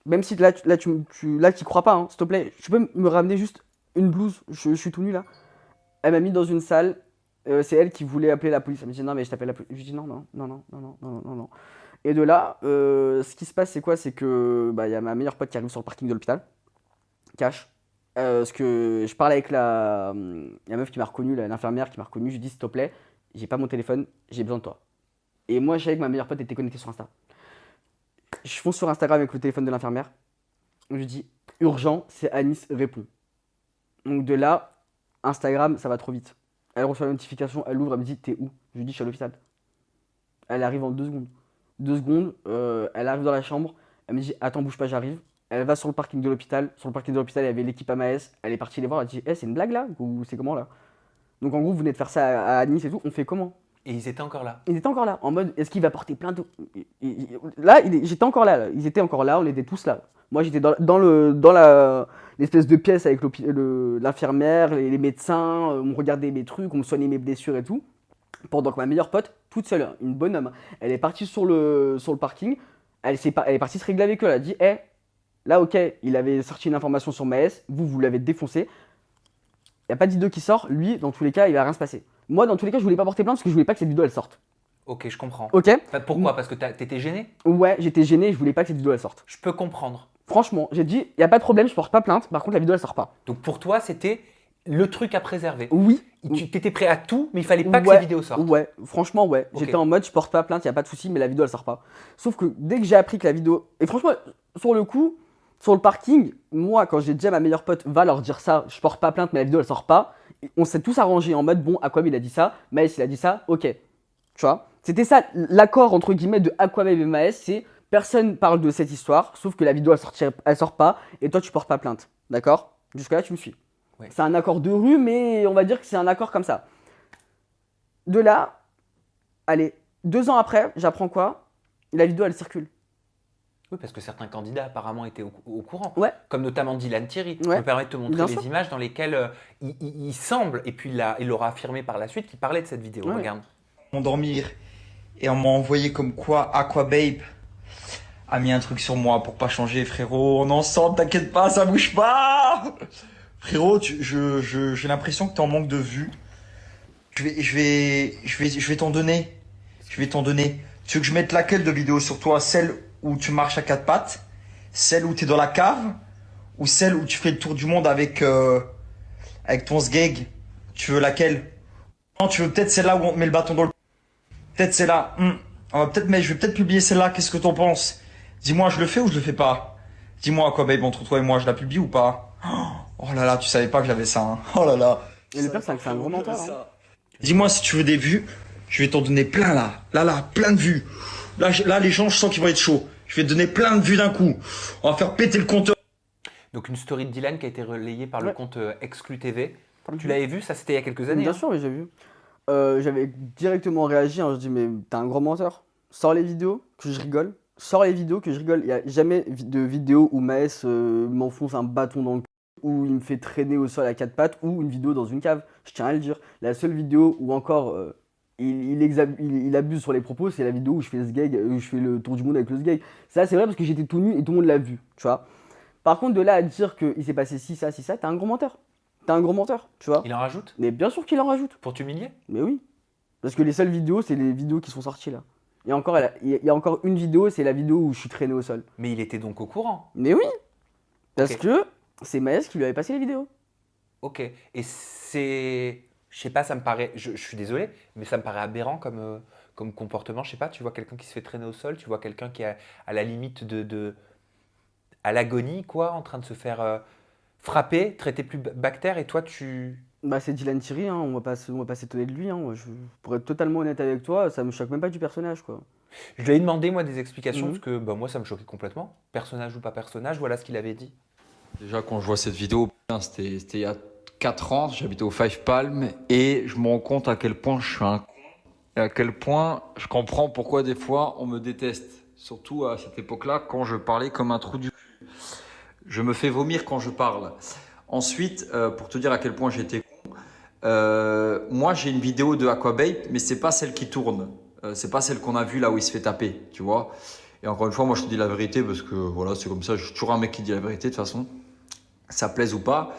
même si là, tu crois pas, hein, s'il te plaît, tu peux me ramener juste une blouse, je suis tout nu là. Elle m'a mis dans une salle, c'est elle qui voulait appeler la police. Elle me dit, non, mais je t'appelle la police. Je lui ai dit, non, non, non, non, non, non, non, non, non. Et de là, ce qui se passe, c'est quoi? C'est que y a ma meilleure pote qui arrive sur le parking de l'hôpital, cash. Parce que je parle avec la meuf qui m'a reconnu, l'infirmière qui m'a reconnu, je lui dis s'il te plaît, j'ai pas mon téléphone, j'ai besoin de toi. Et moi je savais que ma meilleure pote était connectée sur Insta. Je fonce sur Instagram avec le téléphone de l'infirmière, je lui dis urgent, c'est Anis répond. Donc de là, Instagram, ça va trop vite. Elle reçoit la notification, elle ouvre, elle me dit t'es où? Je lui dis je suis à l'hôpital. Elle arrive en 2 secondes. 2 secondes, elle arrive dans la chambre, elle me dit attends bouge pas j'arrive. Elle va sur le parking de l'hôpital. Sur le parking de l'hôpital, il y avait l'équipe AMAS. Elle est partie les voir, elle dit c'est une blague là? Ou c'est comment là? Donc en gros, vous venez de faire ça à Nice et tout, on fait comment? Et ils étaient encore là. Ils étaient encore là, en mode est-ce qu'il va porter plainte? Là, j'étais encore là, ils étaient encore là, on était tous là. Moi j'étais dans l'espèce de pièce avec l'infirmière, les médecins, on regardait mes trucs, on me soignait mes blessures et tout. Pendant que ma meilleure pote, toute seule, une bonhomme, elle est partie sur le parking, elle est partie se régler avec eux, elle a dit là ok, il avait sorti une information sur Maës, vous l'avez défoncé. Il n'y a pas de vidéo qui sort, lui, dans tous les cas, il va rien se passer. Moi, dans tous les cas, je voulais pas porter plainte parce que je voulais pas que cette vidéo elle sorte. Ok, je comprends. Ok? Enfin, pourquoi? Parce que t'étais gêné? Ouais, j'étais gêné, je voulais pas que cette vidéo elle sorte. Je peux comprendre. Franchement, j'ai dit, il n'y a pas de problème, je porte pas plainte, par contre la vidéo elle sort pas. Donc pour toi, c'était le truc à préserver. Oui. Tu étais prêt à tout, mais il fallait pas que Ouais, cette vidéo sorte. Ouais, franchement, ouais. Ok. J'étais en mode, je porte pas plainte, il n'y a pas de souci, mais la vidéo elle sort pas. Sauf que dès que j'ai appris que la vidéo. Et franchement, sur le coup, sur le parking, moi, quand j'ai dit à ma meilleure pote, va leur dire ça, je porte pas plainte, mais la vidéo elle sort pas, on s'est tous arrangés en mode, bon, Aquababe il a dit ça, Maës il a dit ça, ok. Tu vois? C'était ça, l'accord entre guillemets de Aquababe et Maës, c'est personne parle de cette histoire, sauf que la vidéo elle sort pas, et toi tu portes pas plainte. D'accord? Jusque-là, tu me suis. Ouais. C'est un accord de rue, mais on va dire que c'est un accord comme ça. De là, allez, 2 ans après, j'apprends quoi? La vidéo elle circule. Oui, parce que certains candidats apparemment étaient au courant. Ouais. Comme notamment Dylan Thierry. Ouais. Je me permets de te montrer Bien les sûr. images dans lesquelles il semble, et puis il l'aura affirmé par la suite, qu'il parlait de cette vidéo. Ouais. Regarde. M'endormir et on m'a envoyé comme quoi Aquababe a mis un truc sur moi pour pas changer, frérot. On est ensemble, t'inquiète pas, ça bouge pas. Frérot, j'ai l'impression que t'es en manque de vue. Je vais t'en donner. Je vais t'en donner. Tu veux que je mette laquelle de vidéo sur toi? Celle où tu marches à 4 pattes, celle où t'es dans la cave, ou celle où tu fais le tour du monde avec ton sgeg? Tu veux laquelle? Non, tu veux peut-être celle-là où on te met le bâton dans le... Peut-être celle-là. Je vais peut-être publier celle-là. Qu'est-ce que t'en penses? Dis-moi, je le fais ou je le fais pas? Dis-moi, quoi, babe, entre toi et moi, je la publie ou pas? Oh là là, tu savais pas que j'avais ça, hein. Oh là là. Et le pire, c'est que c'est un gros menteur. Hein. Dis-moi si tu veux des vues, je vais t'en donner plein là. Là, plein de vues. Là, les gens, je sens qu'ils vont être chauds. Je vais te donner plein de vues d'un coup. On va faire péter le compteur. Donc une story de Dylan qui a été relayée par le Ouais. compte Exclu TV. Tu l'avais vu, ça c'était il y a quelques années. Bien hein. sûr, oui, j'ai vu. J'avais directement réagi, hein, je dis mais t'es un gros menteur. Sors les vidéos que je rigole. Sors les vidéos que je rigole. Il n'y a jamais de vidéo où Maës m'enfonce un bâton dans le cul, où il me fait traîner au sol à 4 pattes, ou une vidéo dans une cave. Je tiens à le dire. La seule vidéo où encore il abuse sur les propos, c'est la vidéo où je fais où je fais le tour du monde avec le sgeg. Ça c'est vrai parce que j'étais tout nu et tout le monde l'a vu, tu vois. Par contre, de là à dire qu'il s'est passé ci, ça, t'es un gros menteur. T'es un gros menteur, tu vois. Il en rajoute Mais bien sûr qu'il en rajoute. pour t'humilier. Mais oui. Parce que les seules vidéos, c'est les vidéos qui sont sorties là. Il y a encore une vidéo, c'est la vidéo où je suis traîné au sol. Mais il était donc au courant. Mais oui. Parce Ok. que c'est Maës qui lui avait passé les vidéos. Ok. Et c'est. Je sais pas, ça me paraît. Je suis désolé, mais ça me paraît aberrant comme comportement. Je sais pas, tu vois quelqu'un qui se fait traîner au sol, tu vois quelqu'un qui est à la limite à l'agonie, quoi, en train de se faire frapper, traiter plus bactère, et toi tu. Bah c'est Dylan Thierry, hein, on va pas s'étonner de lui. Hein. Pour être totalement honnête avec toi, ça me choque même pas du personnage, quoi. Je lui ai demandé, moi, des explications, Mhm. parce que bah, moi, ça me choquait complètement. Personnage ou pas personnage, voilà ce qu'il avait dit. Déjà, quand je vois cette vidéo, putain, c'était il y a 4 ans, j'habitais au Five Palm et je me rends compte à quel point je suis un con et à quel point je comprends pourquoi des fois on me déteste. Surtout à cette époque-là, quand je parlais comme un trou du cul. Je me fais vomir quand je parle. Ensuite, pour te dire à quel point j'étais con, moi j'ai une vidéo de Aquababe, mais c'est pas celle qui tourne. C'est pas celle qu'on a vue là où il se fait taper, tu vois. Et encore une fois, moi je te dis la vérité parce que voilà, c'est comme ça, je suis toujours un mec qui dit la vérité de toute façon, ça plaise ou pas.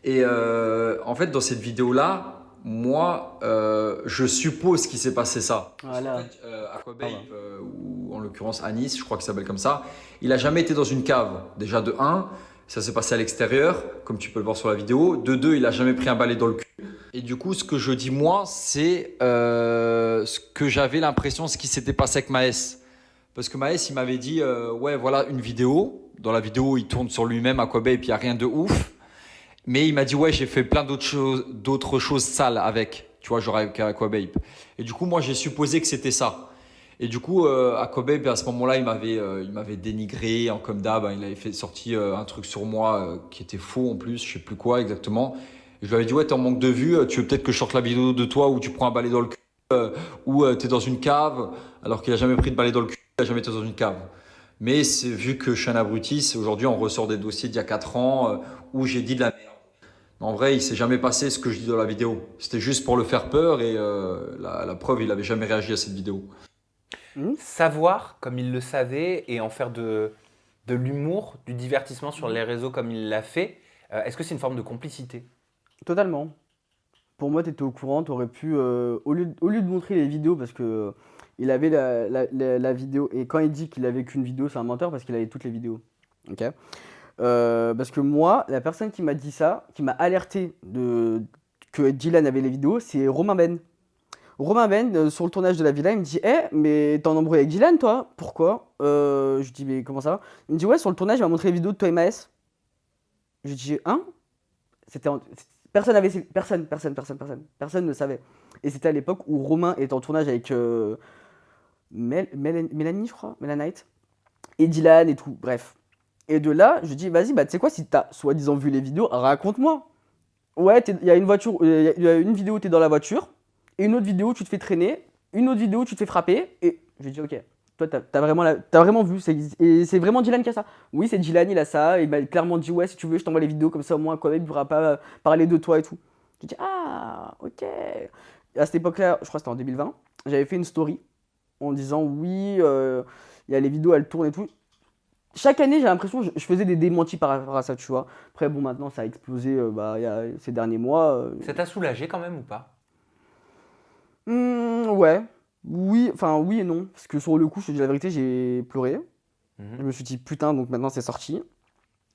Et en fait, dans cette vidéo-là, moi, je suppose qu'il s'est passé ça. Voilà. En fait, Aquababe, ou en l'occurrence Anis, je crois qu'il s'appelle comme ça, il a jamais été dans une cave. Déjà de 1, ça s'est passé à l'extérieur, comme tu peux le voir sur la vidéo. De 2, il a jamais pris un balai dans le cul. Et du coup, ce que je dis moi, c'est ce que j'avais l'impression, ce qui s'était passé avec Maës. Parce que Maës, il m'avait dit, ouais, voilà une vidéo dans la vidéo, il tourne sur lui-même, Aquababe, et puis il n'y a rien de ouf. Mais il m'a dit, ouais, j'ai fait plein d'autres choses sales avec, tu vois, genre avec Aquababe. Et du coup, moi, j'ai supposé que c'était ça. Et du coup, Aquababe, à ce moment-là, il m'avait dénigré, comme d'hab. Il avait sorti un truc sur moi qui était faux en plus, je sais plus quoi exactement. Et je lui avais dit, ouais, t'es en manque de vue, tu veux peut-être que je sorte la vidéo de toi où tu prends un balai dans le cul, ou t'es dans une cave, alors qu'il a jamais pris de balai dans le cul, il a jamais été dans une cave. Mais vu que je suis un abruti, aujourd'hui, on ressort des dossiers d'il y a 4 ans où j'ai dit de la merde. En vrai, il s'est jamais passé ce que je dis dans la vidéo. C'était juste pour le faire peur et la preuve, il avait jamais réagi à cette vidéo. Savoir comme il le savait et en faire de l'humour, du divertissement sur les réseaux comme il l'a fait, est-ce que c'est une forme de complicité? Totalement. Pour moi, tu étais au courant, tu aurais pu, au lieu de montrer les vidéos, parce que il avait la vidéo, et quand il dit qu'il avait qu'une vidéo, c'est un menteur parce qu'il avait toutes les vidéos. Ok. Parce que moi, la personne qui m'a dit ça, qui m'a alerté que Dylan avait les vidéos, c'est Romain Ben. Romain Ben, sur le tournage de la villa, il me dit mais t'es en embrouille avec Dylan, toi? Pourquoi? Je dis mais comment ça va? Il me dit ouais, sur le tournage, il m'a montré les vidéos de toi et Maës. Je dis hein? Personne ne savait. Et c'était à l'époque où Romain était en tournage avec Mélanie, je crois, Mélanite, et Dylan et tout, bref. Et de là, je dis, vas-y, bah tu sais quoi, si t'as soi-disant vu les vidéos, raconte-moi. Ouais, il y a une voiture, il y a une vidéo où t'es dans la voiture, et une autre vidéo où tu te fais traîner, une autre vidéo où tu te fais frapper, et je dis, ok, toi t'as vraiment vu, et c'est vraiment Dylan qui a ça. Oui, c'est Dylan, il a ça, il m'a clairement dit, ouais, si tu veux, je t'envoie les vidéos, comme ça au moins, quand même, il pourra pas parler de toi et tout. Je dis, ah, ok. Et à cette époque-là, je crois que c'était en 2020, j'avais fait une story en disant, oui, il y a les vidéos, elles tournent et tout. Chaque année, j'ai l'impression que je faisais des démentis par rapport à ça, tu vois. Après, bon, maintenant, ça a explosé il y a, ces derniers mois. Ça t'a soulagé quand même ou pas? Ouais. Oui, enfin, oui et non. Parce que sur le coup, je te dis la vérité, j'ai pleuré. Je me suis dit, putain, donc maintenant, c'est sorti.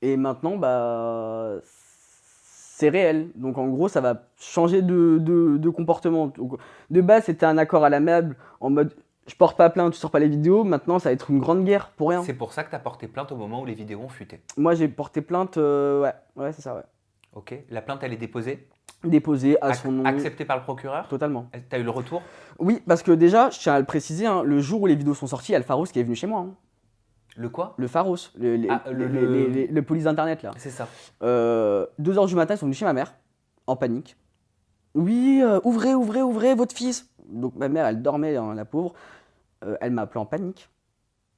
Et maintenant, bah, c'est réel. Donc, en gros, ça va changer de comportement. Donc, de base, c'était un accord à l'amiable, en mode, je porte pas plainte, tu sors pas les vidéos. Maintenant, ça va être une grande guerre pour rien. C'est pour ça que t'as porté plainte au moment où les vidéos ont fuité. Moi, j'ai porté plainte, ouais, c'est ça, ouais. Ok, la plainte elle est déposée? Déposé à son nom. Acceptée par le procureur? Totalement. T'as eu le retour? Oui, parce que déjà, je tiens à le préciser, hein, le jour où les vidéos sont sorties, il y a le Pharos qui est venu chez moi. Hein. Le quoi? Le Pharos, le police d'internet là. C'est ça. 2h du matin, ils sont venus chez ma mère, en panique. Oui, ouvrez votre fils. Donc ma mère, elle dormait, hein, la pauvre. Elle m'a appelé en panique.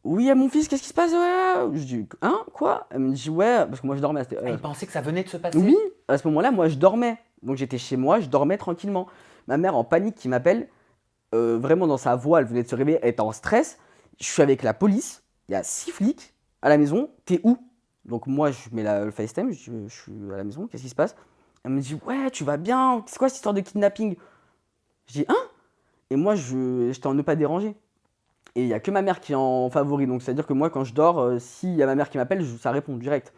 Oui, mon fils, qu'est-ce qui se passe? Ouais. Je dis, hein, quoi? Elle me dit, ouais, parce que moi je dormais. Elle pensait que ça venait de se passer? Oui, à ce moment-là, moi je dormais. Donc j'étais chez moi, je dormais tranquillement. Ma mère en panique qui m'appelle, vraiment dans sa voix, elle venait de se réveiller, elle était en stress. Je suis avec la police, il y a 6 flics à la maison, t'es où? Donc moi je mets le FaceTime, je suis à la maison, qu'est-ce qui se passe? Elle me dit, ouais, tu vas bien, c'est quoi cette histoire de kidnapping? Je dis, hein? Et moi j'étais en ne pas déranger. Et il n'y a que ma mère qui est en favori, donc c'est-à-dire que moi quand je dors, s'il y a ma mère qui m'appelle, ça répond direct.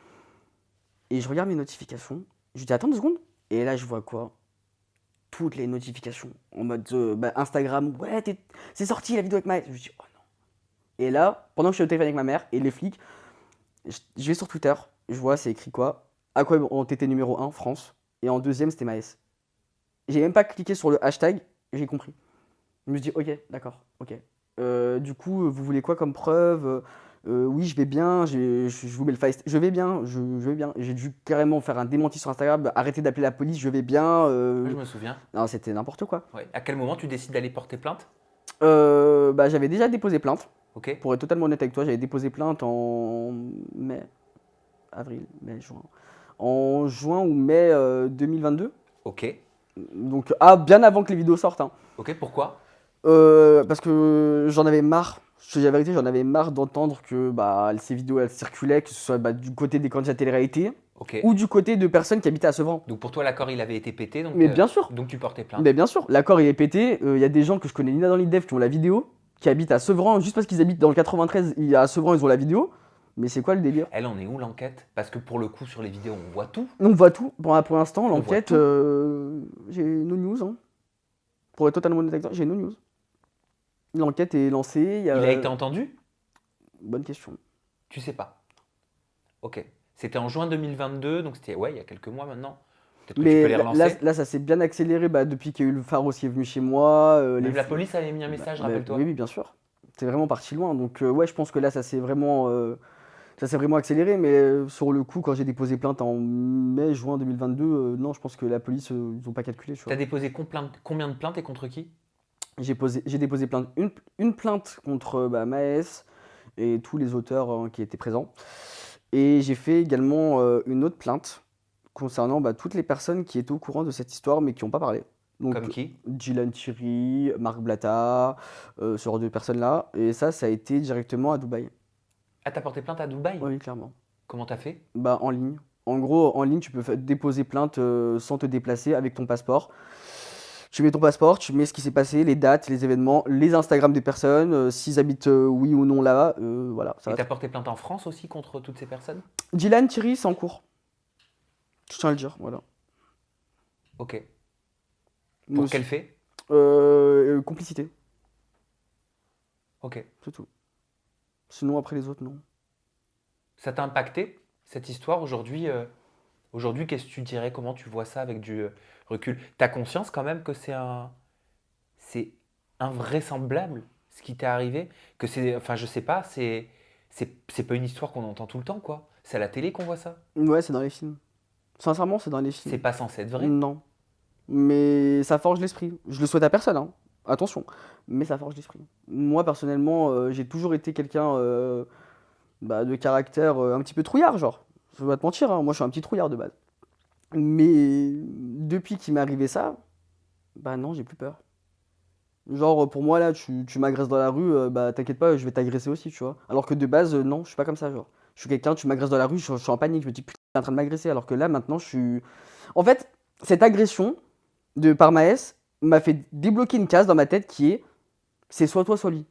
Et je regarde mes notifications, je dis, attends 2 secondes. Et là, je vois quoi? Toutes les notifications en mode Instagram. Ouais, c'est sorti la vidéo avec Maës. Je me dis, oh non. Et là, pendant que je suis au téléphone avec ma mère et les flics, je vais sur Twitter. Je vois, c'est écrit quoi? Aquababe en TT numéro 1, France. Et en deuxième, c'était Maës. J'ai même pas cliqué sur le hashtag, j'ai compris. Je me dis, ok, d'accord, ok. Du coup, vous voulez quoi comme preuve? Oui, je vais bien, je vous mets le face. Je vais bien, je vais bien. J'ai dû carrément faire un démenti sur Instagram, arrêter d'appeler la police, je vais bien. Je me souviens. Non, c'était n'importe quoi. Ouais. À quel moment tu décides d'aller porter plainte? J'avais déjà déposé plainte. Ok. Pour être totalement honnête avec toi, j'avais déposé plainte en mai, avril, mai, juin. En juin ou mai 2022. Ok. Donc, bien avant que les vidéos sortent. Hein. Ok, pourquoi? Parce que j'en avais marre. Je te dis la vérité, j'en avais marre d'entendre que ces vidéos elles circulaient, que ce soit du côté des candidats télé-réalité ou du côté de personnes qui habitaient à Sevran. Donc pour toi, l'accord il avait été pété, donc, Mais bien sûr. Donc tu portais plainte. Mais bien sûr, l'accord il est pété. Il y a des gens que je connais ni dans l'IDEF qui ont la vidéo, qui habitent à Sevran, juste parce qu'ils habitent dans le 93, à Sevran ils ont la vidéo. Mais c'est quoi le délire? Elle en est où l'enquête? Parce que pour le coup, sur les vidéos, on voit tout. On voit tout. Pour l'instant, l'enquête, j'ai no news. Hein. Pour être totalement honnête avec toi, j'ai no news. L'enquête est lancée. Il a été entendu? Bonne question. Tu sais pas. Ok. C'était en juin 2022, donc c'était il y a quelques mois maintenant. Peut-être que tu Mais peux les relancer. là, ça s'est bien accéléré depuis qu'il y a eu le Pharos qui est venu chez moi. Même la police avait mis un message, rappelle-toi. Oui, oui, bien sûr. C'est vraiment parti loin. Donc, ouais, je pense que là, ça s'est vraiment accéléré. Mais sur le coup, quand j'ai déposé plainte en mai, juin 2022, non, je pense que la police, ils n'ont pas calculé. Tu T'as vois. déposé combien de plaintes et contre qui? J'ai déposé une plainte contre Maës et tous les auteurs qui étaient présents. Et j'ai fait également une autre plainte concernant toutes les personnes qui étaient au courant de cette histoire mais qui n'ont pas parlé. Donc, Comme qui? Dylan Thierry, Marc Blatta, ce genre de personnes-là. Et ça a été directement à Dubaï. Ah, t'as porté plainte à Dubaï? Oui, clairement. Comment t'as fait? En ligne. En gros, en ligne, tu peux déposer plainte sans te déplacer avec ton passeport. Tu mets ton passeport, tu mets ce qui s'est passé, les dates, les événements, les Instagram des personnes, s'ils habitent oui ou non là-bas, voilà. Ça Et va. t'as porté plainte en France aussi contre toutes ces personnes? Dylan Thierry, c'est en cours. Je tiens à le dire, voilà. Ok. Moi Pour quel aussi. fait? Complicité, Ok. c'est tout. Sinon, après les autres, non. Ça t'a impacté, cette histoire aujourd'hui? Aujourd'hui, qu'est-ce que tu dirais? Comment tu vois ça avec du recul? T'as conscience quand même que c'est invraisemblable ce qui t'est arrivé? Que enfin, je sais pas, c'est pas une histoire qu'on entend tout le temps, quoi. C'est à la télé qu'on voit ça. Ouais, c'est dans les films. Sincèrement, c'est dans les C'est films. pas censé être vrai. Non. Mais ça forge l'esprit. Je le souhaite à personne, hein. Attention. Mais ça forge l'esprit. Moi, personnellement, j'ai toujours été quelqu'un de caractère un petit peu trouillard, genre. Je vais pas te mentir, hein. Moi, je suis un petit trouillard de base. Mais depuis qu'il m'est arrivé ça, non, j'ai plus peur. Genre, pour moi, là, tu m'agresses dans la rue, t'inquiète pas, je vais t'agresser aussi, tu vois. Alors que de base, non, je suis pas comme ça, genre. Je suis quelqu'un, tu m'agresses dans la rue, je suis en panique, je me dis, putain, t'es en train de m'agresser. Alors que là, maintenant, je suis. En fait, cette agression de par Maës m'a fait débloquer une case dans ma tête qui est, c'est soit toi, soit lui.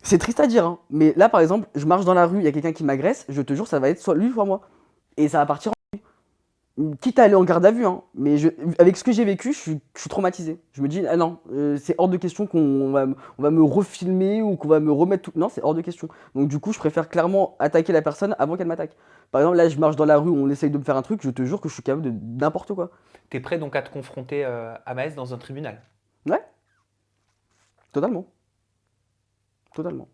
C'est triste à dire, hein, mais là, par exemple, je marche dans la rue, il y a quelqu'un qui m'agresse, je te jure, ça va être soit lui, soit moi. Et ça va partir quitte à aller en garde à vue, hein, mais avec ce que j'ai vécu, je suis traumatisé. Je me dis, ah non, c'est hors de question on va me refilmer ou qu'on va me remettre tout. Non, c'est hors de question. Donc du coup, je préfère clairement attaquer la personne avant qu'elle m'attaque. Par exemple, là, je marche dans la rue, on essaye de me faire un truc, je te jure que je suis capable de n'importe quoi. T'es prêt donc à te confronter à Maës dans un tribunal? Ouais, totalement. Totalement.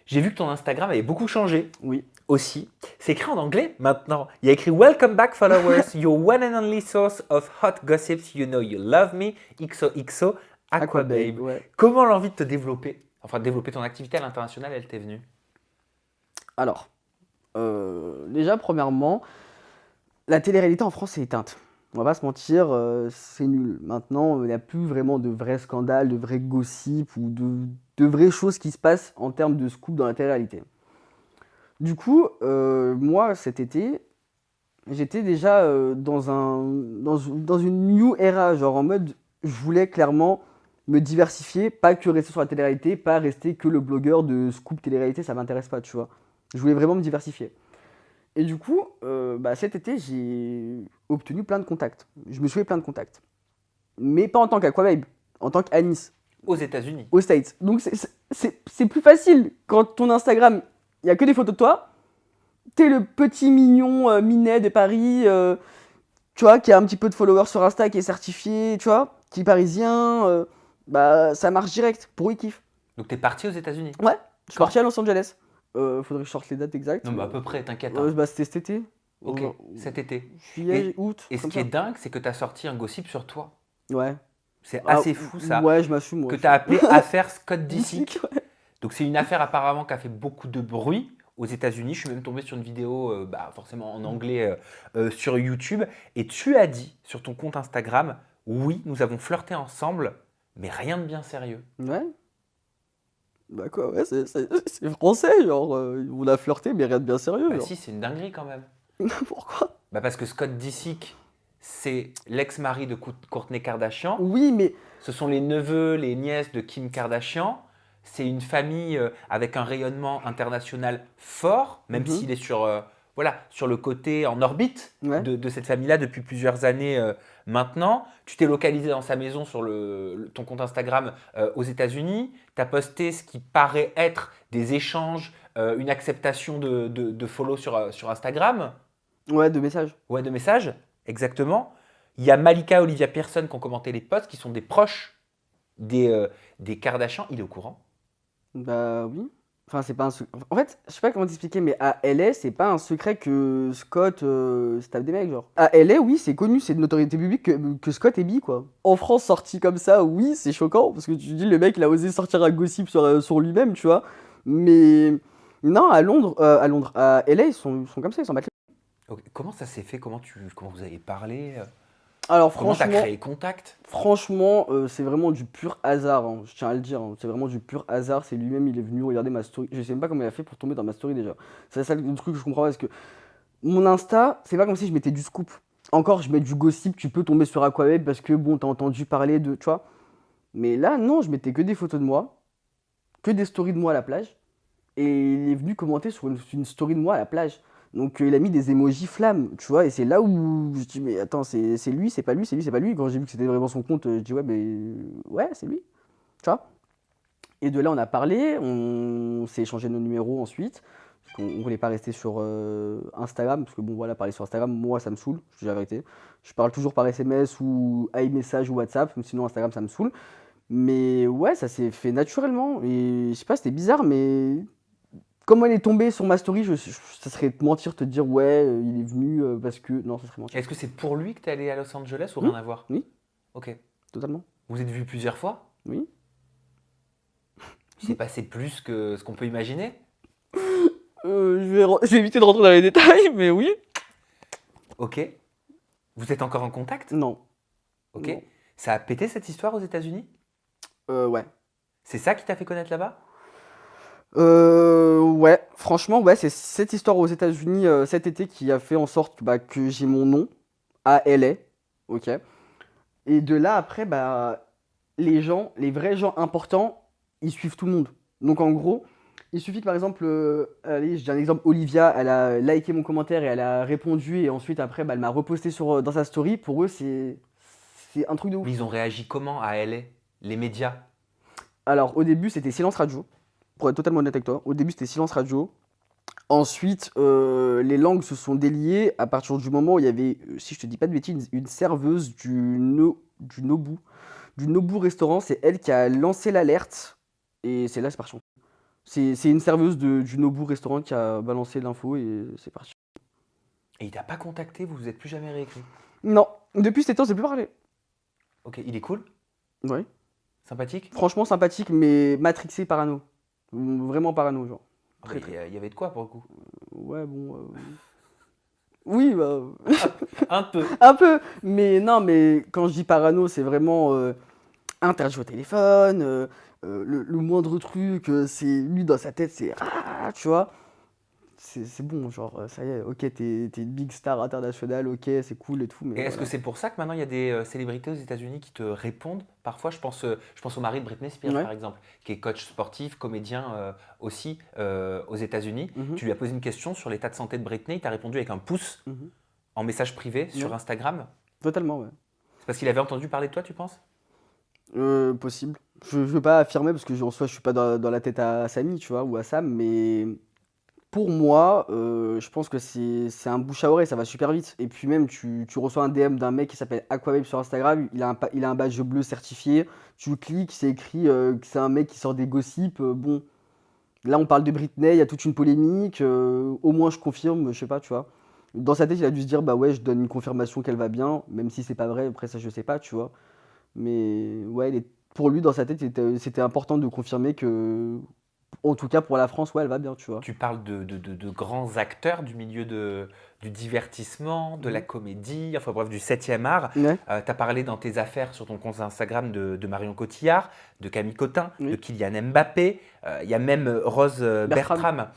J'ai vu que ton Instagram avait beaucoup changé Oui. aussi. C'est écrit en anglais maintenant. Il y a écrit Welcome back followers, your one and only source of hot gossips, you know you love me, XOXO, Aquababe. Ouais. Comment l'envie de te développer, enfin de développer ton activité à l'international, elle t'est venue? Alors, déjà, premièrement, la télé-réalité en France est éteinte. On va pas se mentir, c'est nul. Maintenant, il n'y a plus vraiment de vrais scandales, de vrais gossips ou de vraies choses qui se passent en termes de scoop dans la télé-réalité. Du coup, moi, cet été, j'étais déjà dans une new era, genre en mode, je voulais clairement me diversifier, pas que rester sur la télé-réalité, pas rester que le blogueur de scoop télé-réalité, ça m'intéresse pas, tu vois. Je voulais vraiment me diversifier. Et du coup, cet été, j'ai obtenu plein de contacts. Je me suis fait plein de contacts. Mais pas en tant qu'Aquababe, en tant qu'Anis, Aux États-Unis. aux States. Donc c'est plus facile quand ton Instagram, il n'y a que des photos de toi. T'es le petit mignon minet de Paris, tu vois, qui a un petit peu de followers sur Insta, qui est certifié, tu vois, qui est parisien. Ça marche direct. Pour eux, ils kiffent. Donc t'es parti aux États-Unis? Ouais, je suis Quand? parti à Los Angeles. Faudrait que je sorte les dates exactes. Non, mais à peu près, t'inquiète. Hein. C'était cet été. Ok, Genre, cet été. juillet, août. Et ce comme qui est ça. dingue, c'est que t'as sorti un gossip sur toi. Ouais. C'est Ah, assez fou ça. Ouais, je m'assume. Que Ouais, t'as appelé affaire Scott Disick, Disick. ouais. Donc c'est une affaire apparemment qui a fait beaucoup de bruit aux États-Unis. Je suis même tombé sur une vidéo, forcément en anglais, sur YouTube. Et tu as dit sur ton compte Instagram, oui, nous avons flirté ensemble, mais rien de bien sérieux. Ouais. Bah quoi, ouais, c'est français, genre, on a flirté, mais rien de bien sérieux. Bah genre. si, c'est une dinguerie quand même. Pourquoi? Bah parce que Scott Disick, c'est l'ex-mari de Kourtney Kardashian. Oui, mais Ce sont les neveux, les nièces de Kim Kardashian. C'est une famille avec un rayonnement international fort, même Mhm. s'il est sur le côté en orbite Ouais. de cette famille-là depuis plusieurs années maintenant. Tu t'es localisé dans sa maison sur ton compte Instagram aux États-Unis. Tu as posté ce qui paraît être des échanges une acceptation de follow sur Instagram. Ouais, de messages. Ouais, de messages, exactement. Il y a Malika et Olivia Pearson qui ont commenté les posts, qui sont des proches des Kardashians. Il est au courant. Bah oui. Enfin, c'est pas un secret. En fait, je sais pas comment t'expliquer, mais à LA, c'est pas un secret que Scott se tape des mecs, genre. À LA, oui, c'est connu, c'est de notoriété publique que Scott est bi, quoi. En France, sorti comme ça, oui, c'est choquant, parce que tu dis, le mec, il a osé sortir un gossip sur lui-même, tu vois. Mais non, à LA, ils sont comme ça, ils s'en battent les... Ok. Comment ça s'est fait? Comment vous avez parlé? Alors, Comment tu as franchement, créé contact? franchement, c'est vraiment du pur hasard, hein, je tiens à le dire, hein. C'est vraiment du pur hasard. C'est lui-même, il est venu regarder ma story. Je sais même pas comment il a fait pour tomber dans ma story déjà. C'est ça le truc que je comprends pas parce que mon Insta, c'est pas comme si je mettais du scoop. Encore, je mets du gossip, tu peux tomber sur Aquaweb parce que bon, t'as entendu parler de. Tu vois. Mais là, non, je mettais que des photos de moi, que des stories de moi à la plage. Et il est venu commenter sur une story de moi à la plage. Donc il a mis des emojis flammes, tu vois, et c'est là où je dis, mais attends, c'est lui, c'est pas lui, c'est lui, c'est pas lui. Quand j'ai vu que c'était vraiment son compte, je dis, ouais, mais ouais, c'est lui, tu vois. Et de là, on a parlé, on s'est échangé nos numéros ensuite, parce qu'on voulait pas rester sur Instagram, parce que bon, voilà, parler sur Instagram, moi, ça me saoule, je dis la vérité. Je parle toujours par SMS ou iMessage ou WhatsApp, mais sinon Instagram, ça me saoule. Mais ouais, ça s'est fait naturellement, et je sais pas, c'était bizarre, mais comment elle est tombée sur ma story, ça serait te mentir, te dire ouais, il est venu parce que. Non, ça serait mentir. Est-ce que c'est pour lui que tu es allé à Los Angeles ou Oui. rien à voir? Oui. Ok. Totalement. Vous êtes vus plusieurs fois? Oui. Il s'est passé plus que ce qu'on peut imaginer? Je vais éviter de rentrer dans les détails, mais oui. Ok. Vous êtes encore en contact? Non. Ok. Non. Ça a pété cette histoire aux États-Unis? Ouais. C'est ça qui t'a fait connaître là-bas? Ouais, franchement, ouais, c'est cette histoire aux États-Unis cet été qui a fait en sorte bah, que j'ai mon nom à LA. Ok. Et de là, après, bah, les gens, les vrais gens importants, ils suivent tout le monde. Donc en gros, il suffit que par exemple, allez, je dis un exemple, Olivia, elle a liké mon commentaire et elle a répondu, et ensuite, après, bah, elle m'a reposté dans sa story. Pour eux, c'est un truc de ouf. Mais ils ont réagi comment à LA? Les médias? Alors, au début, c'était silence radio. Pour être totalement honnête avec toi, au début, c'était silence radio. Ensuite, les langues se sont déliées à partir du moment où il y avait, si je te dis pas de bêtises, une serveuse du Nobu restaurant. C'est elle qui a lancé l'alerte. Et c'est là, c'est parti. C'est une serveuse du Nobu restaurant qui a balancé l'info et c'est parti. Et il t'a pas contacté, vous vous êtes plus jamais réécrit? Non, depuis cet été, on s'est plus parlé. Ok, il est cool? Ouais. Sympathique? Franchement, sympathique, mais matrixé parano. Vraiment parano, genre. Ah, mais il y avait de quoi pour le coup? Ouais, bon. Oui, bah. Un peu. Un peu. Mais non, mais quand je dis parano, c'est vraiment interdit au téléphone. Le moindre truc, c'est lui dans sa tête, c'est. Ah, tu vois. C'est bon, genre, ça y est, ok, t'es une big star internationale, ok, c'est cool et tout. Mais Et est-ce voilà. que c'est pour ça que maintenant il y a des célébrités aux États-Unis qui te répondent? Parfois, je pense au mari de Britney Spears, Ouais. par exemple, qui est coach sportif, comédien aussi aux États-Unis. Mhm. Tu lui as posé une question sur l'état de santé de Britney, il t'a répondu avec un pouce Mhm. en message privé sur Ouais. Instagram. Totalement, ouais. C'est parce qu'il avait entendu parler de toi, tu penses? Possible. Je veux pas affirmer parce que en soi, je suis pas dans la tête à Samy, tu vois, ou à Sam, mais pour moi, je pense que c'est un bouche à oreille, ça va super vite. Et puis même, tu reçois un DM d'un mec qui s'appelle Aquaweb sur Instagram, il a un badge bleu certifié, tu cliques, c'est écrit que c'est un mec qui sort des gossips. Bon, là on parle de Britney, il y a toute une polémique, au moins je confirme, je sais pas, tu vois. Dans sa tête, il a dû se dire, bah ouais, je donne une confirmation qu'elle va bien, même si c'est pas vrai, après ça je sais pas, tu vois. Mais ouais, pour lui, dans sa tête, c'était important de confirmer que, en tout cas pour la France, ouais, elle va bien, tu vois. Tu parles de grands acteurs du milieu du divertissement, de la comédie, enfin bref, du 7e art. Ouais. Tu as parlé dans tes affaires sur ton compte Instagram de Marion Cotillard, de Camille Cotin, Oui. de Kylian Mbappé. Il y a même Rose Bertram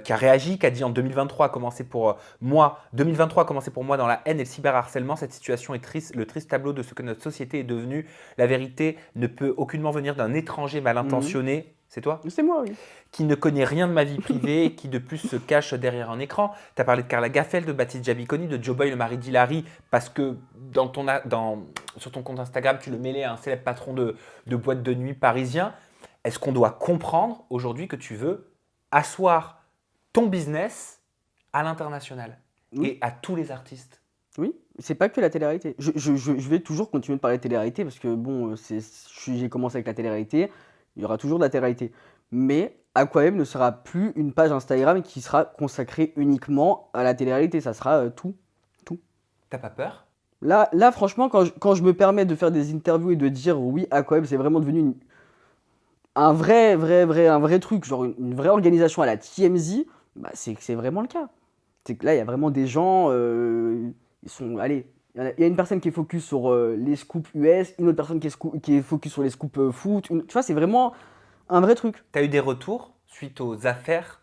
qui a réagi, qui a dit en 2023 a commencé pour moi. 2023 a commencé pour moi dans la haine et le cyberharcèlement. Cette situation est triste, le triste tableau de ce que notre société est devenue. La vérité ne peut aucunement venir d'un étranger mal intentionné. C'est toi? C'est moi, oui. Qui ne connaît rien de ma vie privée et qui de plus se cache derrière un écran. Tu as parlé de Carla Gaffel, de Baptiste Jabiconi, de Joe Boy, le mari d'Hilary, parce que sur ton compte Instagram, tu le mêlais à un célèbre patron de boîte de nuit parisien. Est-ce qu'on doit comprendre aujourd'hui que tu veux asseoir ton business à l'international Oui. et à tous les artistes. Oui, c'est pas que la télé-réalité. Je vais toujours continuer de parler de télé-réalité parce que bon, j'ai commencé avec la télé-réalité, il y aura toujours de la télé-réalité. Mais Aquaem ne sera plus une page Instagram qui sera consacrée uniquement à la télé-réalité, ça sera tout. T'as pas peur? Là, franchement, quand je me permets de faire des interviews et de dire oui, Aquaem, c'est vraiment devenu un vrai truc, genre une vraie organisation à la TMZ, bah c'est que c'est vraiment le cas. C'est que là, il y a vraiment des gens, ils sont, allez, il y a une personne qui est focus sur les scoops US, une autre personne qui est focus sur les scoops foot. Tu vois, c'est vraiment un vrai truc. T'as eu des retours suite aux affaires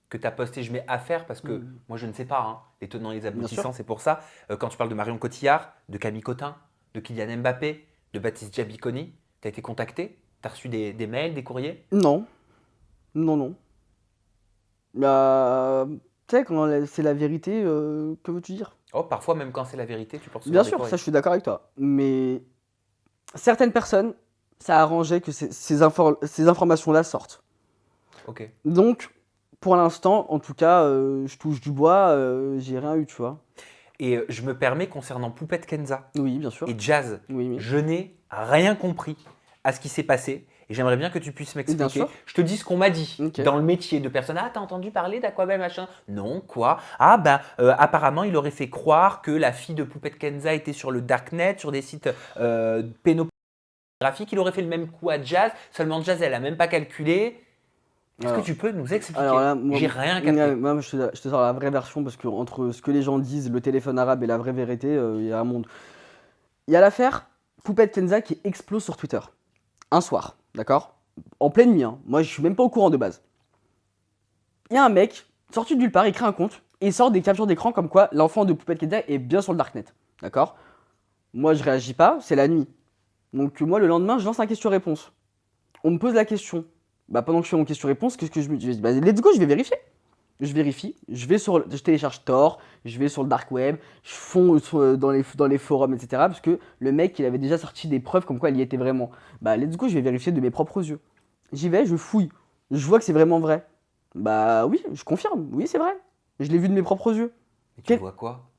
que tu as postées? Je mets affaires parce que moi, je ne sais pas, hein, les tenants et les aboutissants, c'est pour ça. Quand tu parles de Marion Cotillard, de Camille Cotin, de Kylian Mbappé, de Baptiste Jabiconi, tu as été contacté? Tu as reçu des mails, des courriers? Non. Tu sais, quand c'est la vérité, que veux-tu dire? Oh, parfois, même quand c'est la vérité, tu peux recevoir Bien des sûr, courriers. ça je suis d'accord avec toi. Mais certaines personnes, ça arrangeait que ces informations-là sortent. Ok. Donc, pour l'instant, en tout cas, je touche du bois, j'ai rien eu, tu vois. Et je me permets, concernant Poupette Kenza Oui, bien sûr. et Jazz, Oui. je n'ai rien compris à ce qui s'est passé. Et j'aimerais bien que tu puisses Bien m'expliquer. sûr. Je te dis ce qu'on m'a dit Ok. dans le métier de personne. Ah, t'as entendu parler d'Aquaman machin? Non, quoi? Ah, ben, apparemment, il aurait fait croire que la fille de Poupette Kenza était sur le darknet, sur des sites pénopornographiques. Il aurait fait le même coup à Jazz. Seulement, Jazz, elle a même pas calculé. Est-ce que Alors- tu peux nous expliquer? Alors là, moi, J'ai rien capté. moi, je te sors la vraie version parce que entre ce que les gens disent, le téléphone arabe et la vraie vérité, il y a un monde. Il y a l'affaire Poupette Kenza qui explose sur Twitter. Un soir, d'accord? En pleine nuit, hein. Moi je suis même pas au courant de base. Il y a un mec, sorti de nulle part, il crée un compte et il sort des captures d'écran comme quoi l'enfant de Poupette Kenza est bien sur le darknet. D'accord? Moi je réagis pas, c'est la nuit. Donc moi le lendemain je lance un question-réponse. On me pose la question. Bah pendant que je fais mon question-réponse, qu'est-ce que je me dis? Bah let's go, je vais vérifier. Je vérifie, je télécharge Tor, je vais sur le dark web, je fonds dans les forums, etc. Parce que le mec, il avait déjà sorti des preuves comme quoi il y était vraiment. Bah let's go, je vais vérifier de mes propres yeux. J'y vais, je fouille, je vois que c'est vraiment vrai. Bah oui, je confirme, oui c'est vrai. Je l'ai vu de mes propres yeux. Et tu Quel- vois quoi?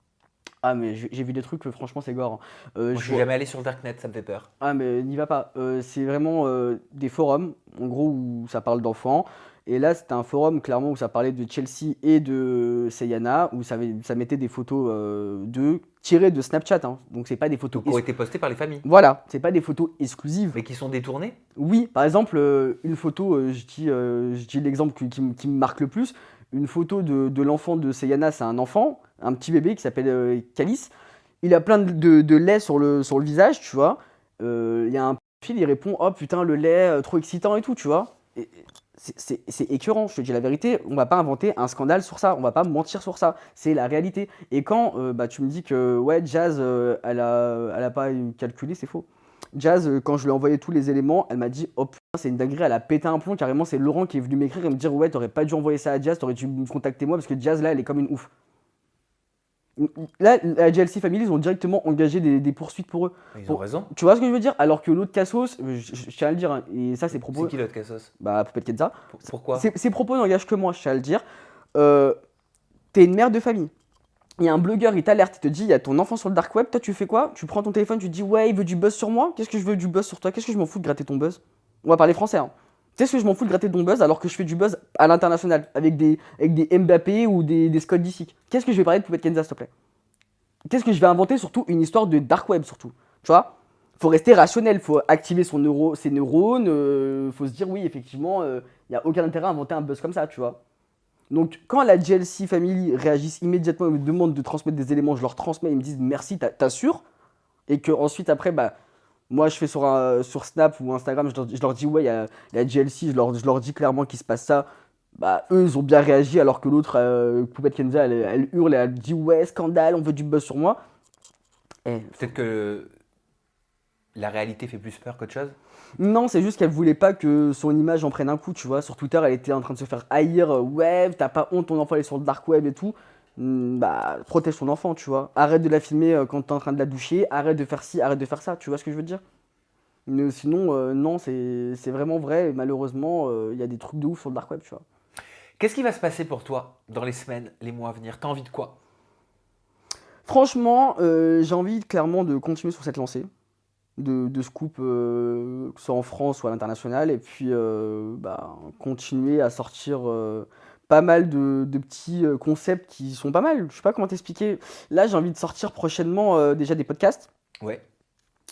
Ah mais j'ai vu des trucs, franchement c'est gore. Hein. Moi, je Je suis vois- jamais allé sur le darknet, ça me fait peur. Ah mais n'y va pas. C'est vraiment des forums, en gros où ça parle d'enfants. Et là c'était un forum clairement où ça parlait de Chelsea et de Seyana, où ça mettait des photos d'eux tirées de Snapchat. Hein. Donc c'est pas des photos. Donc, ont été postés par les familles. Voilà, c'est pas des photos exclusives. Mais qui sont détournés? Oui, par exemple, une photo, je dis l'exemple qui me marque le plus. Une photo de l'enfant de Seyana, c'est un enfant, un petit bébé qui s'appelle Calice. Il a plein de lait sur le visage, tu vois. Il y a un fil, il répond: oh putain, le lait, trop excitant et tout, tu vois. Et c'est écœurant, je te dis la vérité. On va pas inventer un scandale sur ça, on va pas mentir sur ça. C'est la réalité. Et quand bah, tu me dis que ouais, Jazz, elle a pas calculé, c'est faux. Jazz, quand je lui ai envoyé tous les éléments, elle m'a dit: oh putain, c'est une dinguerie, elle a pété un plomb. Carrément, c'est Laurent qui est venu m'écrire et me dire: ouais, t'aurais pas dû envoyer ça à Jazz, t'aurais dû me contacter moi parce que Jazz là, elle est comme une ouf. Là, la GLC Family, ils ont directement engagé des poursuites pour eux. Ils ont raison. Tu vois ce que je veux dire? Alors que l'autre Cassos, je tiens à le dire, hein, et ça, c'est propos. C'est qui l'autre Cassos? Bah, Poupette Kenza. Pourquoi? Ses propos n'engagent que moi, je tiens à le dire. T'es une mère de famille. Il y a un blogueur, il t'alerte, il te dit: il y a ton enfant sur le dark web. Toi, tu fais quoi? Tu prends ton téléphone, tu te dis: ouais, il veut du buzz sur moi. Qu'est-ce que je veux du buzz sur toi? Qu'est-ce que je m'en fous de gratter ton buzz? On va parler français, hein. Qu'est-ce que je m'en fous de gratter ton buzz alors que je fais du buzz à l'international avec des Mbappé ou des Scott Disick? Qu'est-ce que je vais parler de Poupette Kenza, s'il te plaît? Qu'est-ce que je vais inventer? Surtout une histoire de dark web, surtout. Tu vois? Faut rester rationnel, faut activer ses neurones, faut se dire: oui, effectivement, il n'y a aucun intérêt à inventer un buzz comme ça, tu vois. Donc, quand la GLC Family réagissent immédiatement et me demandent de transmettre des éléments, je leur transmets, ils me disent: merci, t'assures. Et que ensuite après, bah, moi, je fais sur Snap ou Instagram, je leur dis: ouais, il y a la GLC, je leur dis clairement qu'il se passe ça. Bah, eux, ils ont bien réagi, alors que l'autre, Poupette Kenza, elle hurle et elle dit: ouais, scandale, on veut du buzz sur moi. Eh, Peut-être que la réalité fait plus peur qu'autre chose. non, c'est juste qu'elle voulait pas que son image en prenne un coup, tu vois. Sur Twitter, elle était en train de se faire haïr. Ouais, t'as pas honte, ton enfant est sur le dark web et tout. Bah, protège ton enfant, tu vois. Arrête de la filmer quand t'es en train de la doucher. Arrête de faire ci, arrête de faire ça. Tu vois ce que je veux dire? Mais sinon, non, c'est vraiment vrai. Et malheureusement, il y a des trucs de ouf sur le dark web, tu vois. Qu'est-ce qui va se passer pour toi dans les semaines, les mois à venir? T'as envie de quoi? Franchement, j'ai envie clairement de continuer sur cette lancée de scoop, que ce soit en France ou à l'international, et puis continuer à sortir pas mal de petits concepts qui sont pas mal. Je sais pas comment t'expliquer. Là, j'ai envie de sortir prochainement déjà des podcasts. Ouais.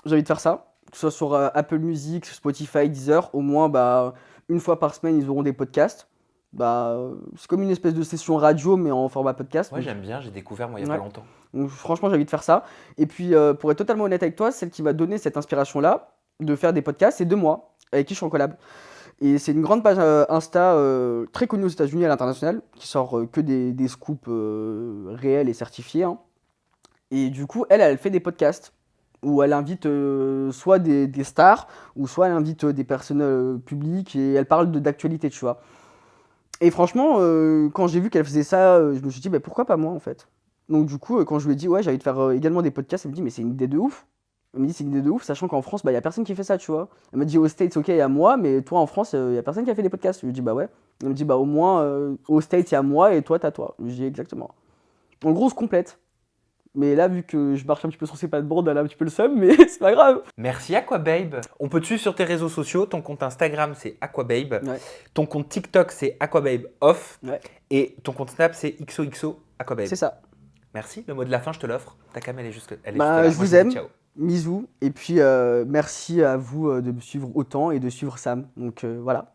J'ai envie de faire ça, que ce soit sur Apple Music, Spotify, Deezer. Au moins, une fois par semaine, ils auront des podcasts. C'est comme une espèce de session radio, mais en format podcast. Ouais, j'aime bien, j'ai découvert moi il y a Ouais. pas longtemps. Donc, franchement, j'ai envie de faire ça. Et puis, pour être totalement honnête avec toi, celle qui m'a donné cette inspiration-là de faire des podcasts, c'est 2 mois, avec qui je suis en collab. Et c'est une grande page Insta très connue aux États-Unis et à l'international, qui sort que des scoops réels et certifiés, hein. Et du coup, elle fait des podcasts où elle invite soit des stars, ou soit elle invite des personnes publiques, et elle parle d'actualité, tu vois. Et franchement, quand j'ai vu qu'elle faisait ça, je me suis dit, pourquoi pas moi en fait? Donc du coup, quand je lui ai dit, ouais, j'ai envie de faire également des podcasts, elle me dit, mais c'est une idée de ouf. Elle me dit, c'est une idée de ouf, sachant qu'en France, il y a personne qui fait ça, tu vois. Elle m'a dit, aux States, ok, il y a moi, mais toi en France, il y a personne qui a fait des podcasts. Je lui ai dit, bah ouais. Elle me dit, au moins, aux States, il y a moi, et toi, t'as toi. Je lui ai dit, exactement. En gros, on se complète. Mais là, vu que je marche un petit peu sur ses pattes-bourdes, elle a un petit peu le seum, mais c'est pas grave. Merci Aquababe. On peut te suivre sur tes réseaux sociaux. Ton compte Instagram, c'est Aquababe. Ouais. Ton compte TikTok, c'est Aquababe Off. Ouais. Et ton compte Snap, c'est XOXO Aquababe. C'est ça. Merci. Le mot de la fin, je te l'offre. Ta cam, elle est juste là. Je Moi, vous dis aime. ciao. Bisous. Et puis, merci à vous de me suivre autant et de suivre Sam. Donc voilà.